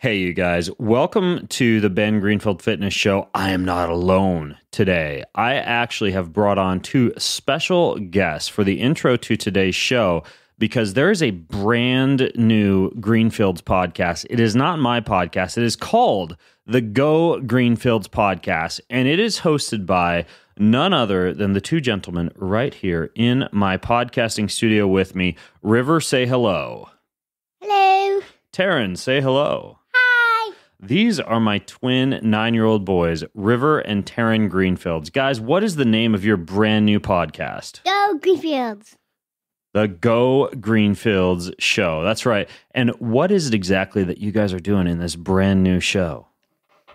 Hey, you guys. Welcome to the Ben Greenfield Fitness Show. I am not alone today. I actually have brought on two special guests for the intro to today's show because there is a brand new Greenfields podcast. It is not my podcast. It is called the Go Greenfields Podcast, and it is hosted by none other than the two gentlemen right here in my podcasting studio with me. River, say hello. Hello. Taryn, say hello. Hi. These are my twin 9-year-old boys, River and Taryn Greenfields. Guys, what is the name of your brand new podcast? Go Greenfields. The Go Greenfields Show. That's right. And what is it exactly that you guys are doing in this brand new show?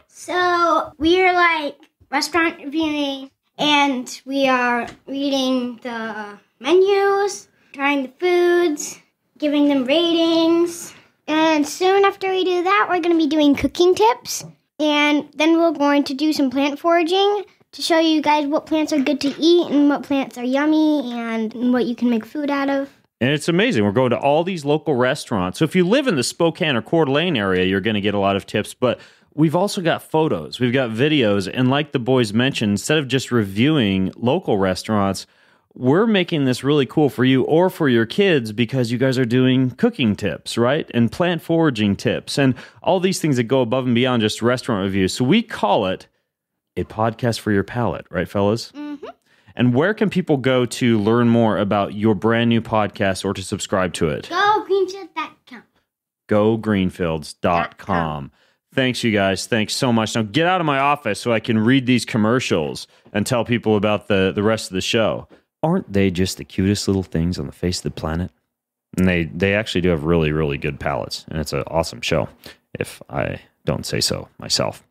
So we're like restaurant reviewing, and we are reading the menus, trying the foods, giving them ratings. And soon after we do that, we're going to be doing cooking tips. And then we're going to do some plant foraging to show you guys what plants are good to eat and what plants are yummy and what you can make food out of. And it's amazing. We're going to all these local restaurants. So if you live in the Spokane or Coeur d'Alene area, you're going to get a lot of tips. But we've also got photos. We've got videos. And like the boys mentioned, instead of just reviewing local restaurants, we're making this really cool for you or for your kids because you guys are doing cooking tips, right? And plant foraging tips and all these things that go above and beyond just restaurant reviews. So we call it a podcast for your palate, right, fellas? Mm-hmm. And where can people go to learn more about your brand new podcast or to subscribe to it? GoGreenfields.com. GoGreenfields.com. Thanks, you guys. Thanks so much. Now get out of my office so I can read these commercials and tell people about the rest of the show. Aren't they just the cutest little things on the face of the planet? And they actually do have really, really good palates. And it's an awesome show, if I don't say so myself.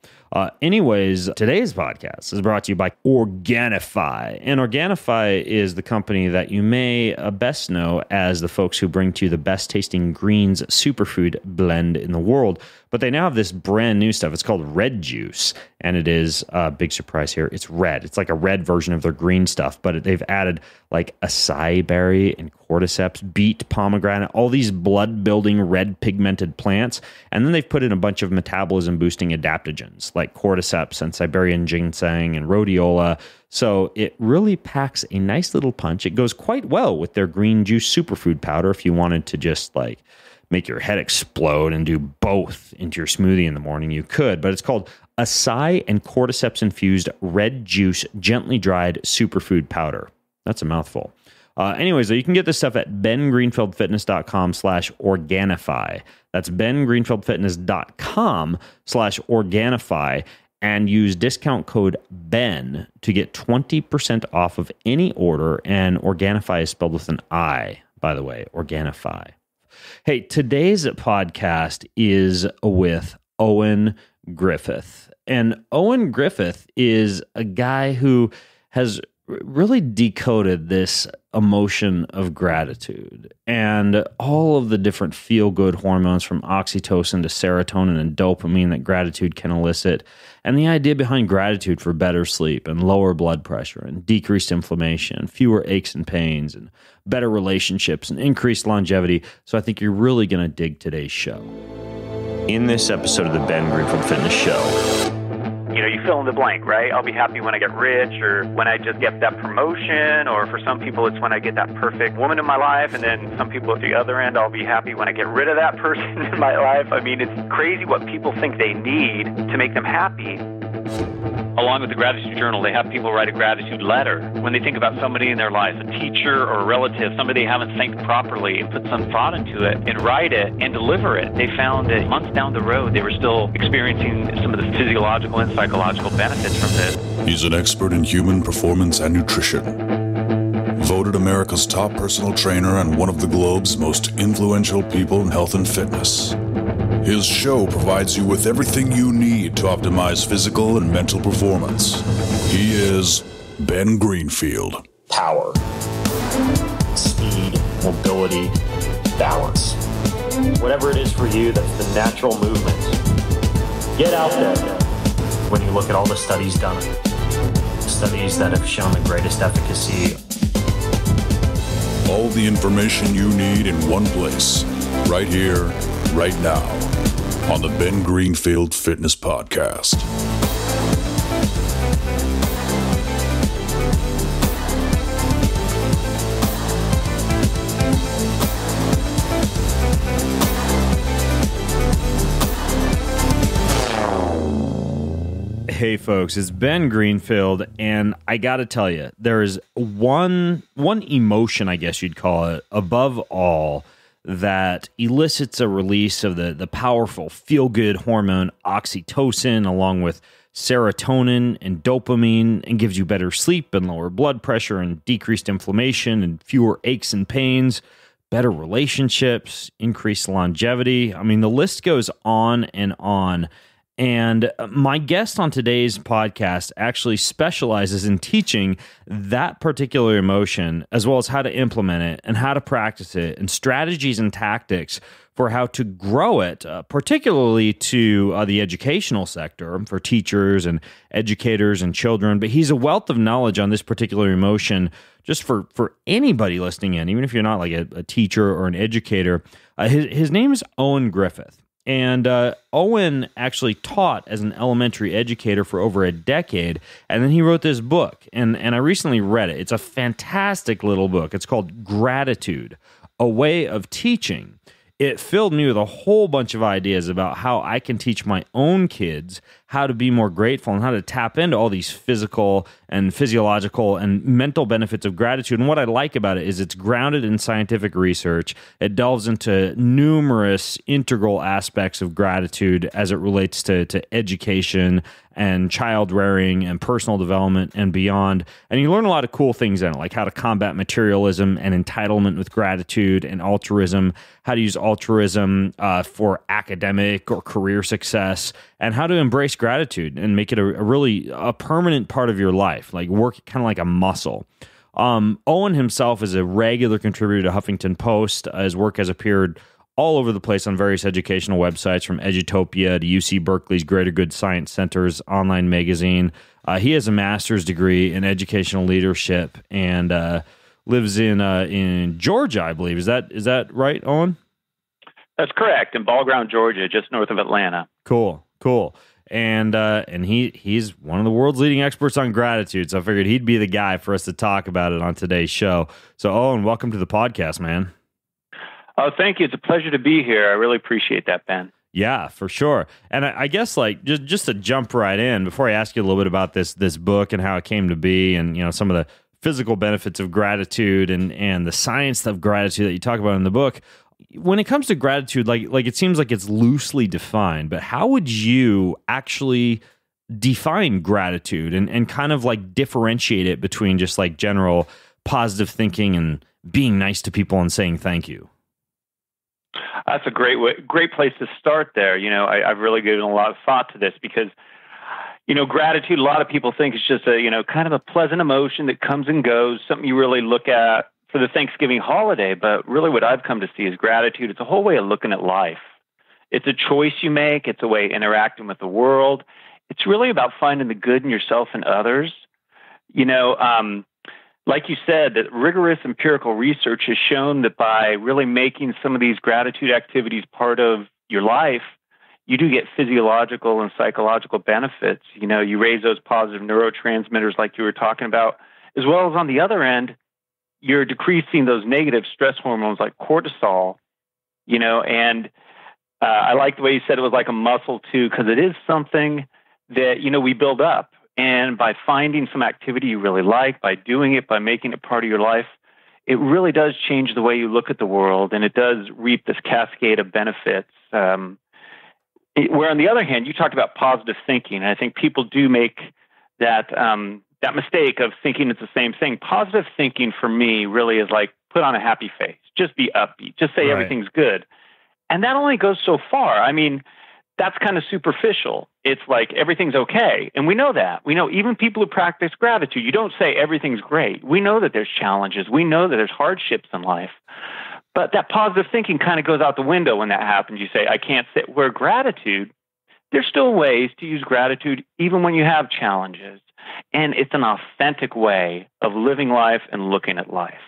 Anyways, today's podcast is brought to you by Organifi. And Organifi is the company that you may best know as the folks who bring to you the best tasting greens superfood blend in the world. But they now have this brand new stuff. It's called Red Juice. And it is a big surprise here. It's red. It's like a red version of their green stuff. But they've added like acai berry and cordyceps, beet, pomegranate, all these blood-building red pigmented plants. And then they've put in a bunch of metabolism-boosting adaptogens like cordyceps and Siberian ginseng and rhodiola. So it really packs a nice little punch. It goes quite well with their green juice superfood powder if you wanted to just like make your head explode and do both into your smoothie in the morning, you could. But it's called acai and cordyceps infused red juice gently dried superfood powder. That's a mouthful. Anyways, you can get this stuff at bengreenfieldfitness.com/Organifi. That's bengreenfieldfitness.com/Organifi and use discount code BEN to get 20% off of any order. And Organifi is spelled with an I, by the way, Organifi. Hey, today's podcast is with Owen Griffith. And Owen Griffith is a guy who has really decoded this emotion of gratitude and all of the different feel-good hormones from oxytocin to serotonin and dopamine that gratitude can elicit, and the idea behind gratitude for better sleep and lower blood pressure and decreased inflammation, fewer aches and pains, and better relationships and increased longevity. So I think you're really going to dig today's show. In this episode of the Ben Greenfield Fitness Show, you know, you fill in the blank, right? I'll be happy when I get rich, or when I just get that promotion, or for some people it's when I get that perfect woman in my life, and then some people at the other end, I'll be happy when I get rid of that person in my life. I mean, it's crazy what people think they need to make them happy. Along with the gratitude journal, they have people write a gratitude letter. When they think about somebody in their life, a teacher or a relative, somebody they haven't thanked properly, and put some thought into it and write it and deliver it, they found that months down the road, they were still experiencing some of the physiological and psychological benefits from this. He's an expert in human performance and nutrition. Voted America's top personal trainer and one of the globe's most influential people in health and fitness. His show provides you with everything you need to optimize physical and mental performance. He is Ben Greenfield. Power, speed, mobility, balance. Whatever it is for you, that's the natural movement. Get out there. When you look at all the studies done, studies that have shown the greatest efficacy. All the information you need in one place, right here, right now. on the Ben Greenfield Fitness Podcast. Hey folks, it's Ben Greenfield, and I gotta tell you, there is one emotion, I guess you'd call it, above all, that elicits a release of the powerful feel-good hormone oxytocin, along with serotonin and dopamine, and gives you better sleep and lower blood pressure and decreased inflammation and fewer aches and pains, better relationships, increased longevity. I mean, the list goes on and on. And my guest on today's podcast actually specializes in teaching that particular emotion, as well as how to implement it and how to practice it, and strategies and tactics for how to grow it, particularly to the educational sector for teachers and educators and children. But he's a wealth of knowledge on this particular emotion just for anybody listening in, even if you're not like a teacher or an educator. His name is Owen Griffith. And Owen actually taught as an elementary educator for over a decade, and then he wrote this book, and I recently read it. It's a fantastic little book. It's called Gratitude, A Way of Teaching. It filled me with a whole bunch of ideas about how I can teach my own kids how to be more grateful and how to tap into all these physical and physiological and mental benefits of gratitude. And what I like about it is it's grounded in scientific research. It delves into numerous integral aspects of gratitude as it relates to education and child rearing and personal development and beyond. And you learn a lot of cool things in it, like how to combat materialism and entitlement with gratitude, and altruism, how to use altruism for academic or career success, and how to embrace gratitude and make it a permanent part of your life, like work kind of like a muscle. Owen himself is a regular contributor to Huffington Post. His work has appeared all over the place on various educational websites, from Edutopia to UC Berkeley's Greater Good Science Center's online magazine. He has a master's degree in educational leadership and lives in Georgia, I believe. Is that right, Owen? That's correct, in Ball Ground, Georgia, just north of Atlanta. Cool. And he's one of the world's leading experts on gratitude, so I figured he'd be the guy for us to talk about it on today's show. So, Owen, welcome to the podcast, man. Oh, thank you. It's a pleasure to be here. I really appreciate that, Ben. Yeah, for sure. And I guess, like, just to jump right in, before I ask you a little bit about this book and how it came to be, and some of the physical benefits of gratitude and the science of gratitude that you talk about in the book. When it comes to gratitude, like it seems like it's loosely defined, but how would you actually define gratitude and kind of like differentiate it between just like general positive thinking and being nice to people and saying thank you? That's a great place to start there. I've really given a lot of thought to this because, gratitude, a lot of people think it's just a, kind of a pleasant emotion that comes and goes, something you really look at for the Thanksgiving holiday. But really what I've come to see is gratitude. It's a whole way of looking at life. It's a choice you make. It's a way of interacting with the world. It's really about finding the good in yourself and others. Like you said, that rigorous empirical research has shown that by really making some of these gratitude activities part of your life, you do get physiological and psychological benefits. You raise those positive neurotransmitters like you were talking about, as well as on the other end, you're decreasing those negative stress hormones like cortisol, and I like the way you said it was like a muscle too, because it is something that, we build up. And by finding some activity you really like, by doing it, by making it part of your life, it really does change the way you look at the world, and it does reap this cascade of benefits. Where on the other hand, you talked about positive thinking, and I think people do make that mistake of thinking it's the same thing. Positive thinking for me really is like put on a happy face, just be upbeat, just say everything's good. And that only goes so far. I mean, that's kind of superficial. It's like everything's okay. And we know that. We know even people who practice gratitude, you don't say everything's great. We know that there's challenges. We know that there's hardships in life. But that positive thinking kind of goes out the window when that happens. You say, I can't say, where gratitude, there's still ways to use gratitude even when you have challenges. And it's an authentic way of living life and looking at life.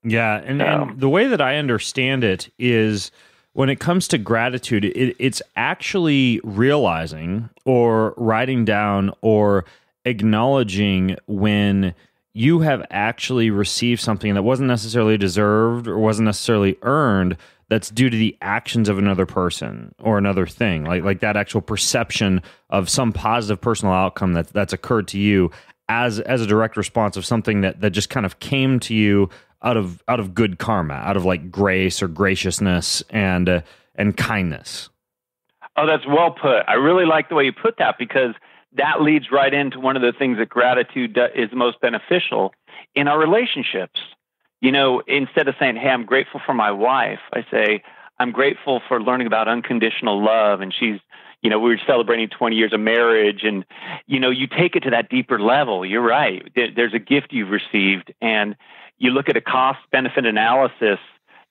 Yeah. And the way that I understand it is when it comes to gratitude, it's actually realizing or writing down or acknowledging when you have actually received something that wasn't necessarily deserved or wasn't necessarily earned, that's due to the actions of another person or another thing, like that actual perception of some positive personal outcome that's occurred to you as a direct response of something that just kind of came to you out of good karma, out of like grace or graciousness and kindness. Oh, that's well put. I really like the way you put that, because that leads right into one of the things that gratitude is most beneficial in our relationships. You know, instead of saying, hey, I'm grateful for my wife, I say, I'm grateful for learning about unconditional love. And she's, you know, we were celebrating 20 years of marriage. And, you know, you take it to that deeper level. You're right. There's a gift you've received. And you look at a cost-benefit analysis.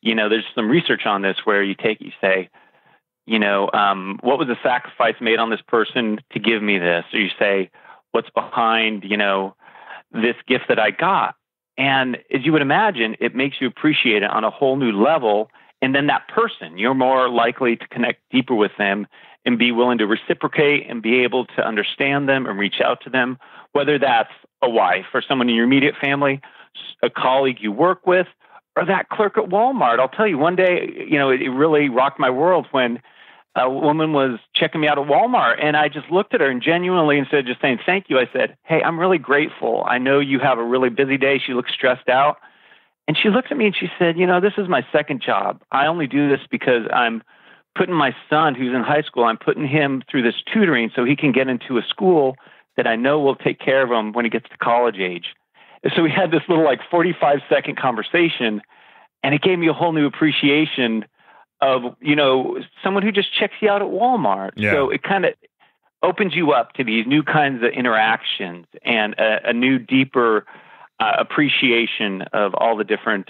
You know, there's some research on this where you say, you know, what was the sacrifice made on this person to give me this? Or you say, what's behind, you know, this gift that I got? And as you would imagine, it makes you appreciate it on a whole new level. And then that person, you're more likely to connect deeper with them and be willing to reciprocate and be able to understand them and reach out to them, whether that's a wife or someone in your immediate family, a colleague you work with, or that clerk at Walmart. I'll tell you, one day, you know, it really rocked my world when a woman was checking me out at Walmart, and I just looked at her and genuinely, instead of just saying thank you, I said, hey, I'm really grateful. I know you have a really busy day. She looked stressed out. And she looked at me and she said, you know, this is my second job. I only do this because I'm putting my son, who's in high school, I'm putting him through this tutoring so he can get into a school that I know will take care of him when he gets to college age. And so we had this little 45-second conversation, and it gave me a whole new appreciation of, you know, someone who just checks you out at Walmart. Yeah. So it kind of opens you up to these new kinds of interactions and a new, deeper appreciation of all the different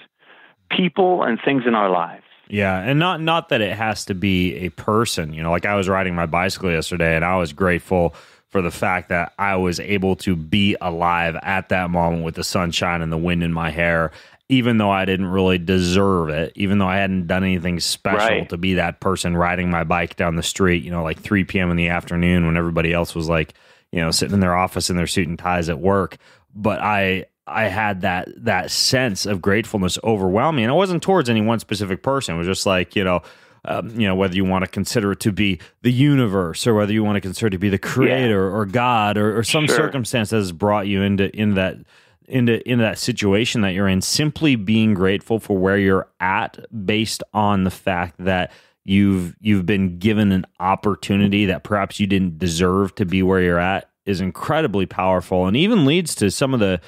people and things in our lives. Yeah, and not that it has to be a person. You know, like I was riding my bicycle yesterday, and I was grateful for the fact that I was able to be alive at that moment with the sunshine and the wind in my hair, even though I didn't really deserve it, even though I hadn't done anything special to be that person riding my bike down the street, you know, like 3 p.m. in the afternoon when everybody else was like, you know, sitting in their office in their suit and ties at work. But I had that sense of gratefulness overwhelm me. And it wasn't towards any one specific person. It was just like, you know, whether you want to consider it to be the universe or whether you want to consider it to be the creator or God or some circumstance that has brought you into that situation that you're in, simply being grateful for where you're at based on the fact that you've been given an opportunity that perhaps you didn't deserve to be where you're at is incredibly powerful, and even leads to some of the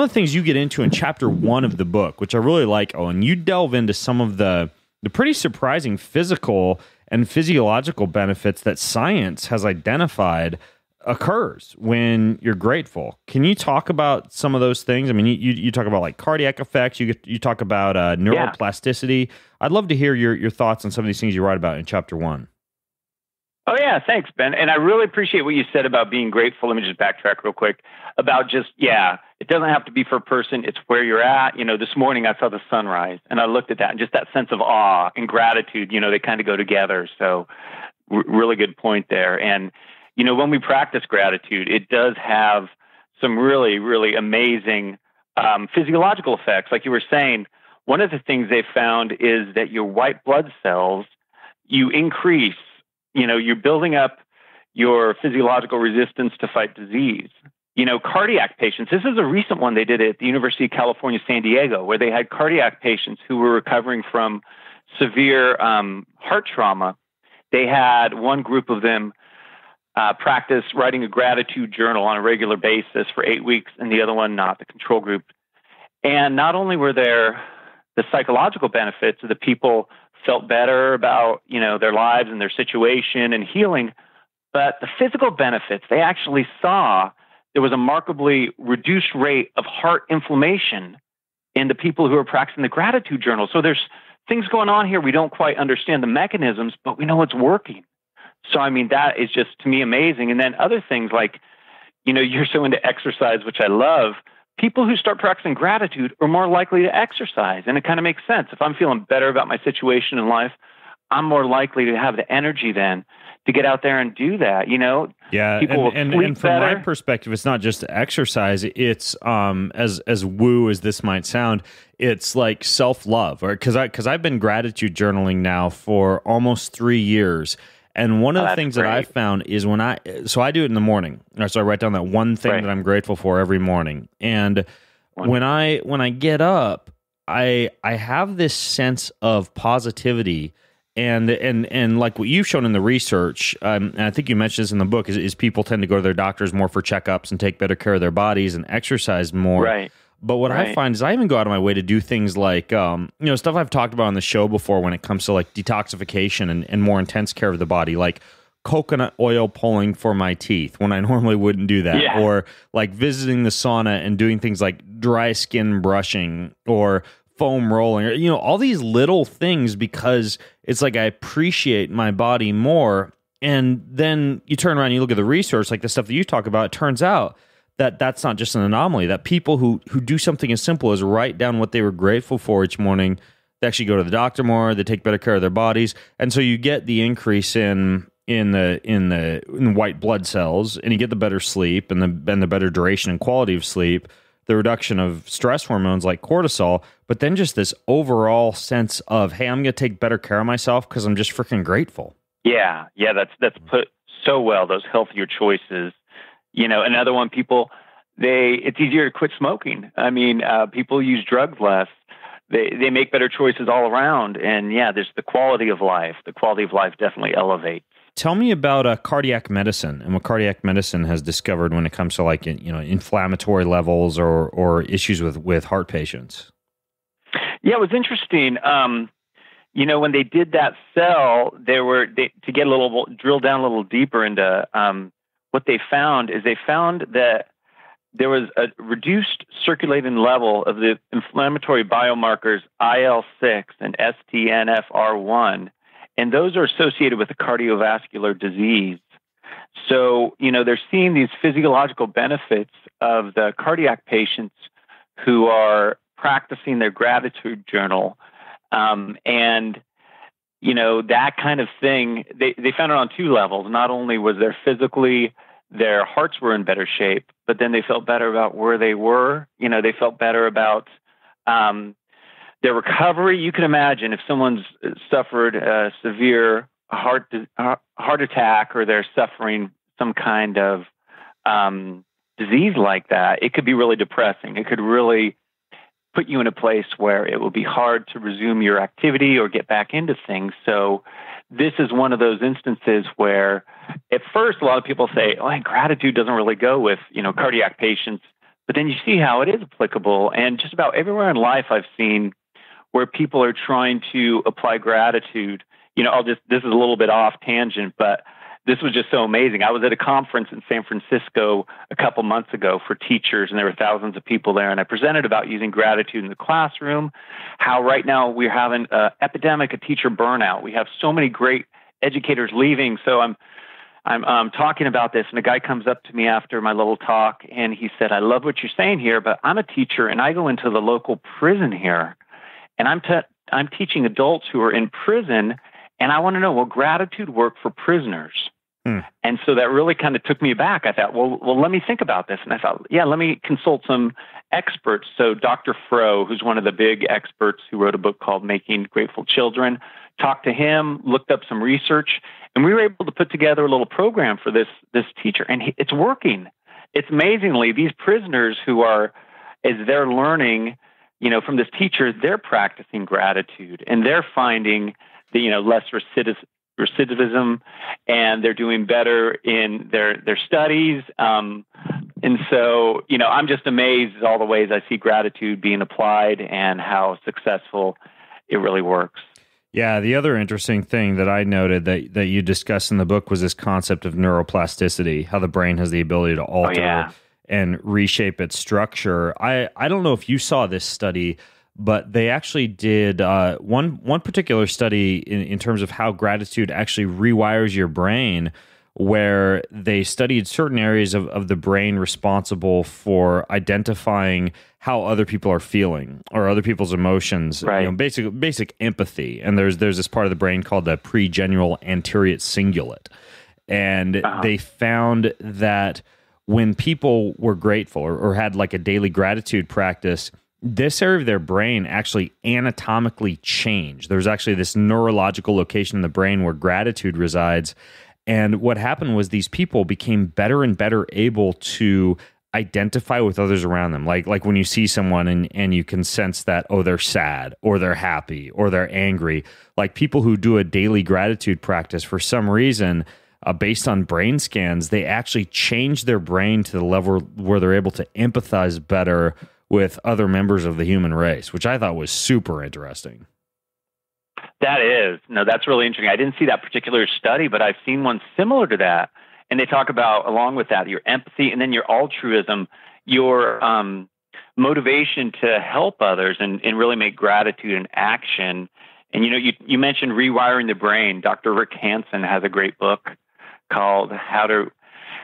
things you get into in chapter 1 of the book, which I really like, Owen. You delve into some of the pretty surprising physical and physiological benefits that science has identified occurs when you're grateful. Can you talk about some of those things? I mean, you talk about like cardiac effects. You talk about neuroplasticity. I'd love to hear your thoughts on some of these things you write about in chapter 1. Oh, yeah. Thanks, Ben. And I really appreciate what you said about being grateful. Let me just backtrack real quick about it doesn't have to be for a person. It's where you're at. You know, this morning I saw the sunrise and I looked at that, and just that sense of awe and gratitude, you know, they kind of go together. So really good point there. And, you know, when we practice gratitude, it does have some really, really amazing physiological effects. Like you were saying, one of the things they found is that your white blood cells, you increase, you know, you're building up your physiological resistance to fight disease. You know, cardiac patients, this is a recent one they did at the University of California, San Diego, where they had cardiac patients who were recovering from severe heart trauma. They had one group of them practice writing a gratitude journal on a regular basis for 8 weeks, and the other one not, the control group. And not only were there the psychological benefits of the people felt better about, you know, their lives and their situation and healing, but the physical benefits, they actually saw there was a markedly reduced rate of heart inflammation in the people who are practicing the gratitude journal. So there's things going on here. We don't quite understand the mechanisms, but we know it's working. So, I mean, that is just, to me, amazing. And then other things like, you know, you're so into exercise, which I love. People who start practicing gratitude are more likely to exercise. And it kind of makes sense. If I'm feeling better about my situation in life, I'm more likely to have the energy then to get out there and do that. Yeah, people and from better. my perspective, it's not just exercise. It's as woo as this might sound, it's like self-love, or because I've been gratitude journaling now for almost 3 years. And one of the things that I found is so I do it in the morning. So I write down that one thing that I'm grateful for every morning. And when I get up, I have this sense of positivity. And like what you've shown in the research, and I think you mentioned this in the book, is people tend to go to their doctors more for checkups and take better care of their bodies and exercise more. Right. But what I find is I even go out of my way to do things like, stuff I've talked about on the show before when it comes to like detoxification and more intense care of the body, like coconut oil pulling for my teeth when I normally wouldn't do that, or like visiting the sauna and doing things like dry skin brushing or foam rolling, or, all these little things, because it's like I appreciate my body more. And then you turn around and you look at the research, like the stuff that you talk about, it turns out that that's not just an anomaly, that people who do something as simple as write down what they were grateful for each morning, they actually go to the doctor more, they take better care of their bodies. And so you get the increase in white blood cells, and you get the better sleep and the better duration and quality of sleep, the reduction of stress hormones like cortisol, but then just this overall sense of, hey, I'm going to take better care of myself because I'm just freaking grateful. Yeah, that's put so well, those healthier choices. Another one, it's easier to quit smoking. I mean, people use drugs less. They make better choices all around. And there's the quality of life. The quality of life definitely elevates. Tell me about cardiac medicine and what cardiac medicine has discovered when it comes to like, inflammatory levels or issues with heart patients. Yeah, it was interesting. When they did that cell, to get drill down a little deeper into what they found that there was a reduced circulating level of the inflammatory biomarkers IL-6 and STNFR1, and those are associated with the cardiovascular disease. So, they're seeing these physiological benefits of the cardiac patients who are practicing their gratitude journal. That kind of thing, they found it on two levels. Not only was their hearts were in better shape, but then they felt better about where they were. They felt better about their recovery. You can imagine if someone's suffered a severe heart attack, or they're suffering some kind of disease like that, it could be really depressing. It could really put you in a place where it will be hard to resume your activity or get back into things. So this is one of those instances where at first a lot of people say, gratitude doesn't really go with, cardiac patients. But then you see how it is applicable. And just about everywhere in life I've seen where people are trying to apply gratitude. This is a little bit off tangent, but this was just so amazing. I was at a conference in San Francisco a couple months ago for teachers, and there were thousands of people there. And I presented about using gratitude in the classroom, how right now we're having an epidemic of teacher burnout. We have so many great educators leaving. So I'm talking about this, and a guy comes up to me after my little talk, and he said, I love what you're saying here, but I'm a teacher, and I go into the local prison here, and I'm teaching adults who are in prison, and I want to know, will gratitude work for prisoners? And so that really kind of took me aback. I thought, well, let me think about this. And I thought, let me consult some experts. So Dr. Froh, who's one of the big experts who wrote a book called Making Grateful Children, talked to him, looked up some research, and we were able to put together a little program for this teacher. And it's working. It's amazingly, these prisoners who are, as they're learning, from this teacher, they're practicing gratitude, and they're finding less recidivism, and they're doing better in their studies. And so, I'm just amazed at all the ways I see gratitude being applied and how successful it really works. Yeah, the other interesting thing that I noted that you discussed in the book was this concept of neuroplasticity, how the brain has the ability to alter and reshape its structure. I don't know if you saw this study, but they actually did one particular study in terms of how gratitude actually rewires your brain where they studied certain areas of the brain responsible for identifying how other people are feeling or other people's emotions, Right. Basic empathy. And there's this part of the brain called the pregenual anterior cingulate. And they found that when people were grateful or had like a daily gratitude practice, this area of their brain actually anatomically changed. There's actually this neurological location in the brain where gratitude resides. And what happened was these people became better and better able to identify with others around them. Like when you see someone and you can sense that, oh, they're sad or they're happy or they're angry. Like people who do a daily gratitude practice, for some reason, based on brain scans, they actually change their brain to the level where they're able to empathize better with other members of the human race, which I thought was super interesting. That is. No, that's really interesting. I didn't see that particular study, but I've seen one similar to that. And they talk about, along with that, your empathy and then your altruism, your motivation to help others and really make gratitude an action. And, you mentioned rewiring the brain. Dr. Rick Hansen has a great book called How to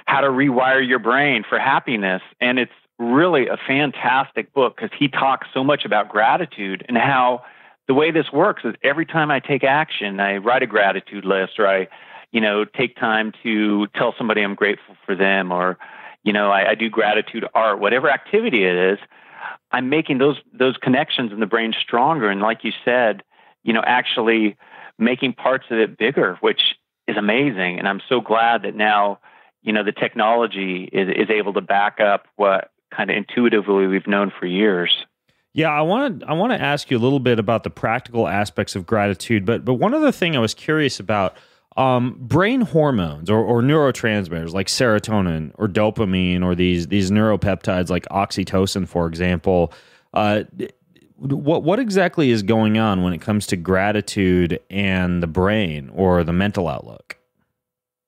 Rewire Your Brain for Happiness. And it's really a fantastic book because he talks so much about gratitude and how the way this works is every time I take action, I write a gratitude list or I take time to tell somebody I'm grateful for them or, I do gratitude art, whatever activity it is, I'm making those connections in the brain stronger. And like you said, actually making parts of it bigger, which is amazing. And I'm so glad that now, the technology is able to back up what kind of intuitively we've known for years. Yeah, I want to ask you a little bit about the practical aspects of gratitude, but one other thing I was curious about, brain hormones or neurotransmitters like serotonin or dopamine or these neuropeptides like oxytocin, for example. What exactly is going on when it comes to gratitude and the brain or the mental outlook?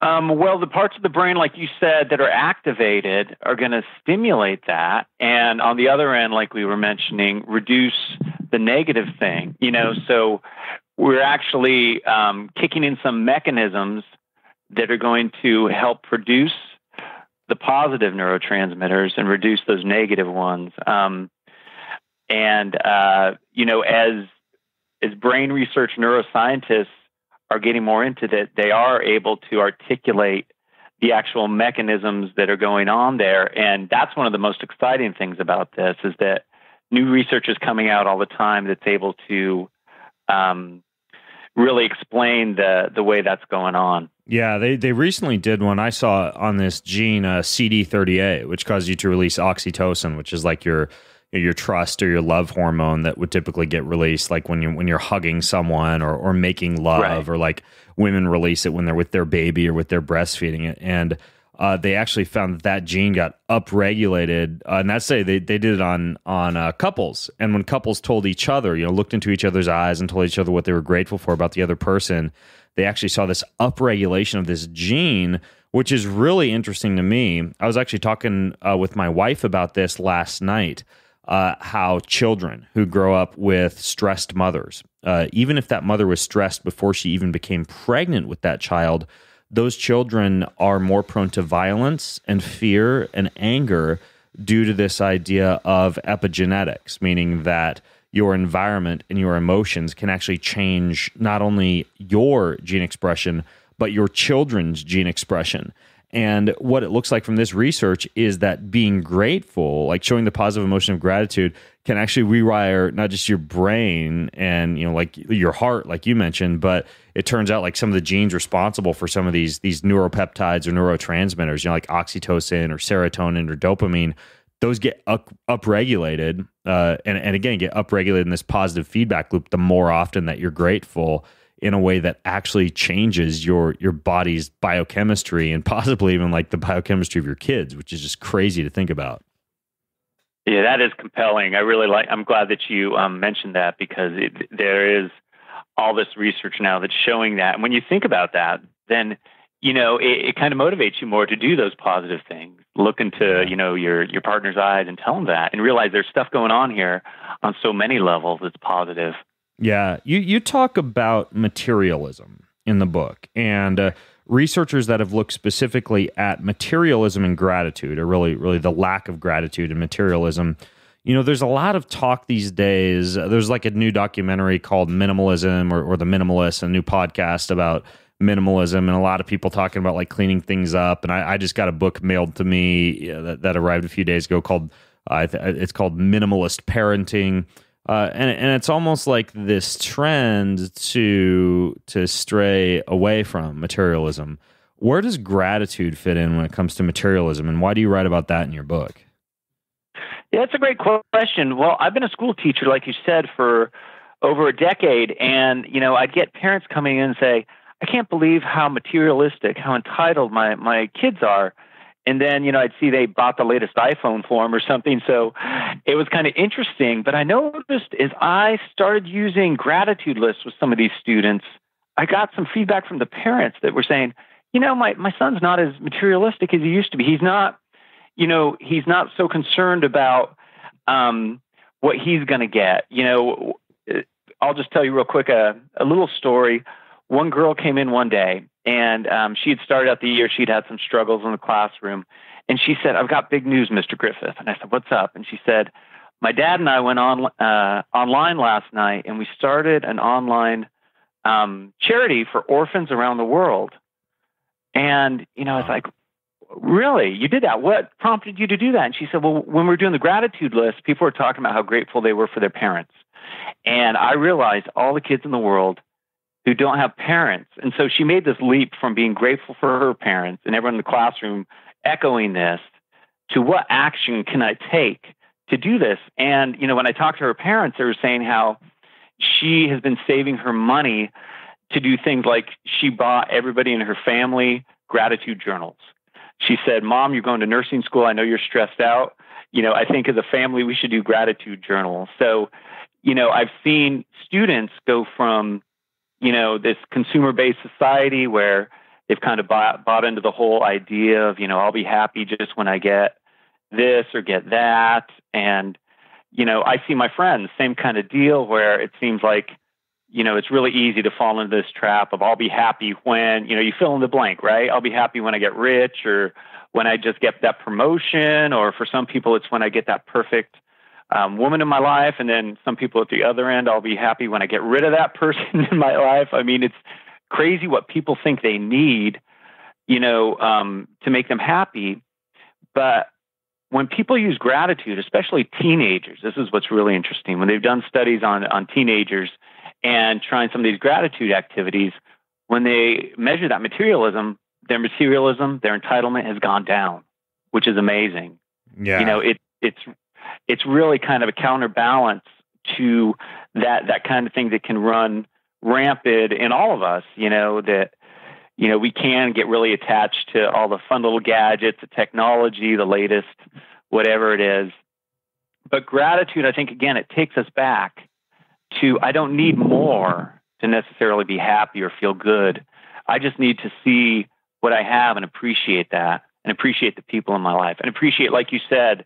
Well, the parts of the brain, like you said, that are activated are going to stimulate that. And on the other end, like we were mentioning, reduce the negative thing, so we're actually kicking in some mechanisms that are going to help produce the positive neurotransmitters and reduce those negative ones. As brain research neuroscientists are getting more into that, they are able to articulate the actual mechanisms that are going on there. And that's one of the most exciting things about this is that new research is coming out all the time that's able to really explain the way that's going on. Yeah, they recently did one I saw on this gene CD30A, which causes you to release oxytocin, which is like your trust or your love hormone that would typically get released like when you're hugging someone or making love, right. Or like women release it when they're with their baby or with their breastfeeding it. And they actually found that gene got upregulated. And that's they did it on couples. And when couples told each other, looked into each other's eyes and told each other what they were grateful for about the other person, they actually saw this upregulation of this gene, which is really interesting to me. I was actually talking with my wife about this last night. How children who grow up with stressed mothers, even if that mother was stressed before she even became pregnant with that child, those children are more prone to violence and fear and anger due to this idea of epigenetics, meaning that your environment and your emotions can actually change not only your gene expression, but your children's gene expression. And what it looks like from this research is that being grateful, like showing the positive emotion of gratitude, can actually rewire not just your brain and like your heart, like you mentioned, but it turns out like some of the genes responsible for some of these neuropeptides or neurotransmitters, like oxytocin or serotonin or dopamine, those get upregulated, and again get upregulated in this positive feedback loop the more often that you're grateful, in a way that actually changes your body's biochemistry and possibly even like the biochemistry of your kids, which is just crazy to think about. Yeah, that is compelling. I'm glad that you mentioned that because there is all this research now that's showing that. And when you think about that, then, it kind of motivates you more to do those positive things. Look into, your partner's eyes and tell them that and realize there's stuff going on here on so many levels that's positive. Yeah, you talk about materialism in the book, and researchers that have looked specifically at materialism and gratitude, or really the lack of gratitude and materialism. There's a lot of talk these days. There's like a new documentary called Minimalism or The Minimalist, a new podcast about minimalism, and a lot of people talking about like cleaning things up. And I just got a book mailed to me that arrived a few days ago called it's called Minimalist Parenting. And it's almost like this trend to stray away from materialism. Where does gratitude fit in when it comes to materialism, and why do you write about that in your book? Yeah, that's a great question. Well, I've been a school teacher, like you said, for over a decade, and I'd get parents coming in and say, "I can't believe how materialistic, how entitled my kids are." And then, I'd see they bought the latest iPhone for them or something. So it was kind of interesting. But I noticed as I started using gratitude lists with some of these students, I got some feedback from the parents that were saying, my son's not as materialistic as he used to be. He's not so concerned about what he's going to get. I'll just tell you real quick a little story. One girl came in one day, and she had started out the year. She'd had some struggles in the classroom. And she said, "I've got big news, Mr. Griffith." And I said, "What's up?" And she said, "My dad and I went online last night, and we started an online charity for orphans around the world." And, I was like, "Really? You did that? What prompted you to do that?" And she said, "Well, when we were doing the gratitude list, people were talking about how grateful they were for their parents. And I realized all the kids in the world who don't have parents." And so she made this leap from being grateful for her parents and everyone in the classroom echoing this to what action can I take to do this? And, when I talked to her parents, they were saying how she has been saving her money to do things like she bought everybody in her family gratitude journals. She said, "Mom, you're going to nursing school. I know you're stressed out. I think as a family, we should do gratitude journals." So, I've seen students go from this consumer-based society where they've kind of bought into the whole idea of, I'll be happy just when I get this or get that. And, I see my friends, same kind of deal where it seems like, it's really easy to fall into this trap of I'll be happy when, you fill in the blank, right? I'll be happy when I get rich or when I just get that promotion, or for some people, it's when I get that perfect woman in my life. And then some people at the other end, I'll be happy when I get rid of that person in my life. I mean, it's crazy what people think they need, to make them happy. But when people use gratitude, especially teenagers, this is what's really interesting. When they've done studies on teenagers and trying some of these gratitude activities, when they measure that materialism, their entitlement has gone down, which is amazing. Yeah. It's really kind of a counterbalance to that kind of thing that can run rampant in all of us, that, we can get really attached to all the fun little gadgets, the technology, the latest, whatever it is. But gratitude, I think, again, it takes us back to, I don't need more to necessarily be happy or feel good. I just need to see what I have and appreciate that, and appreciate the people in my life, and appreciate, like you said,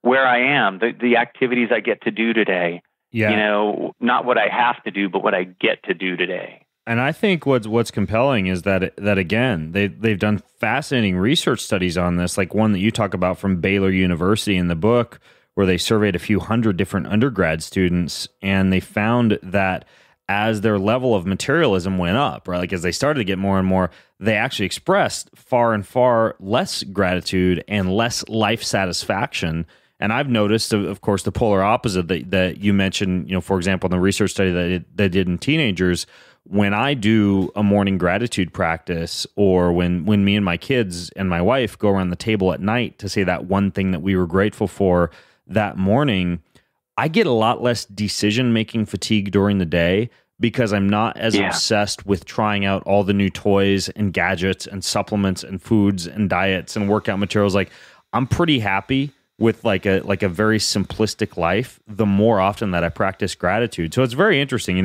where I am, the activities I get to do today. Yeah. Not what I have to do, but what I get to do today. And I think what's compelling is that again, they've done fascinating research studies on this, like one that you talk about from Baylor University in the book, where they surveyed a few hundred different undergrad students, and they found that as their level of materialism went up, right, like as they started to get more and more, they actually expressed far and far less gratitude and less life satisfaction. And I've noticed, of course, the polar opposite that you mentioned, for example, in the research study that they did in teenagers. When I do a morning gratitude practice, or when me and my kids and my wife go around the table at night to say that one thing that we were grateful for that morning, I get a lot less decision-making fatigue during the day because I'm not as obsessed with trying out all the new toys and gadgets and supplements and foods and diets and workout materials. Like, I'm pretty happy with like a very simplistic life the more often that I practice gratitude. So it's very interesting.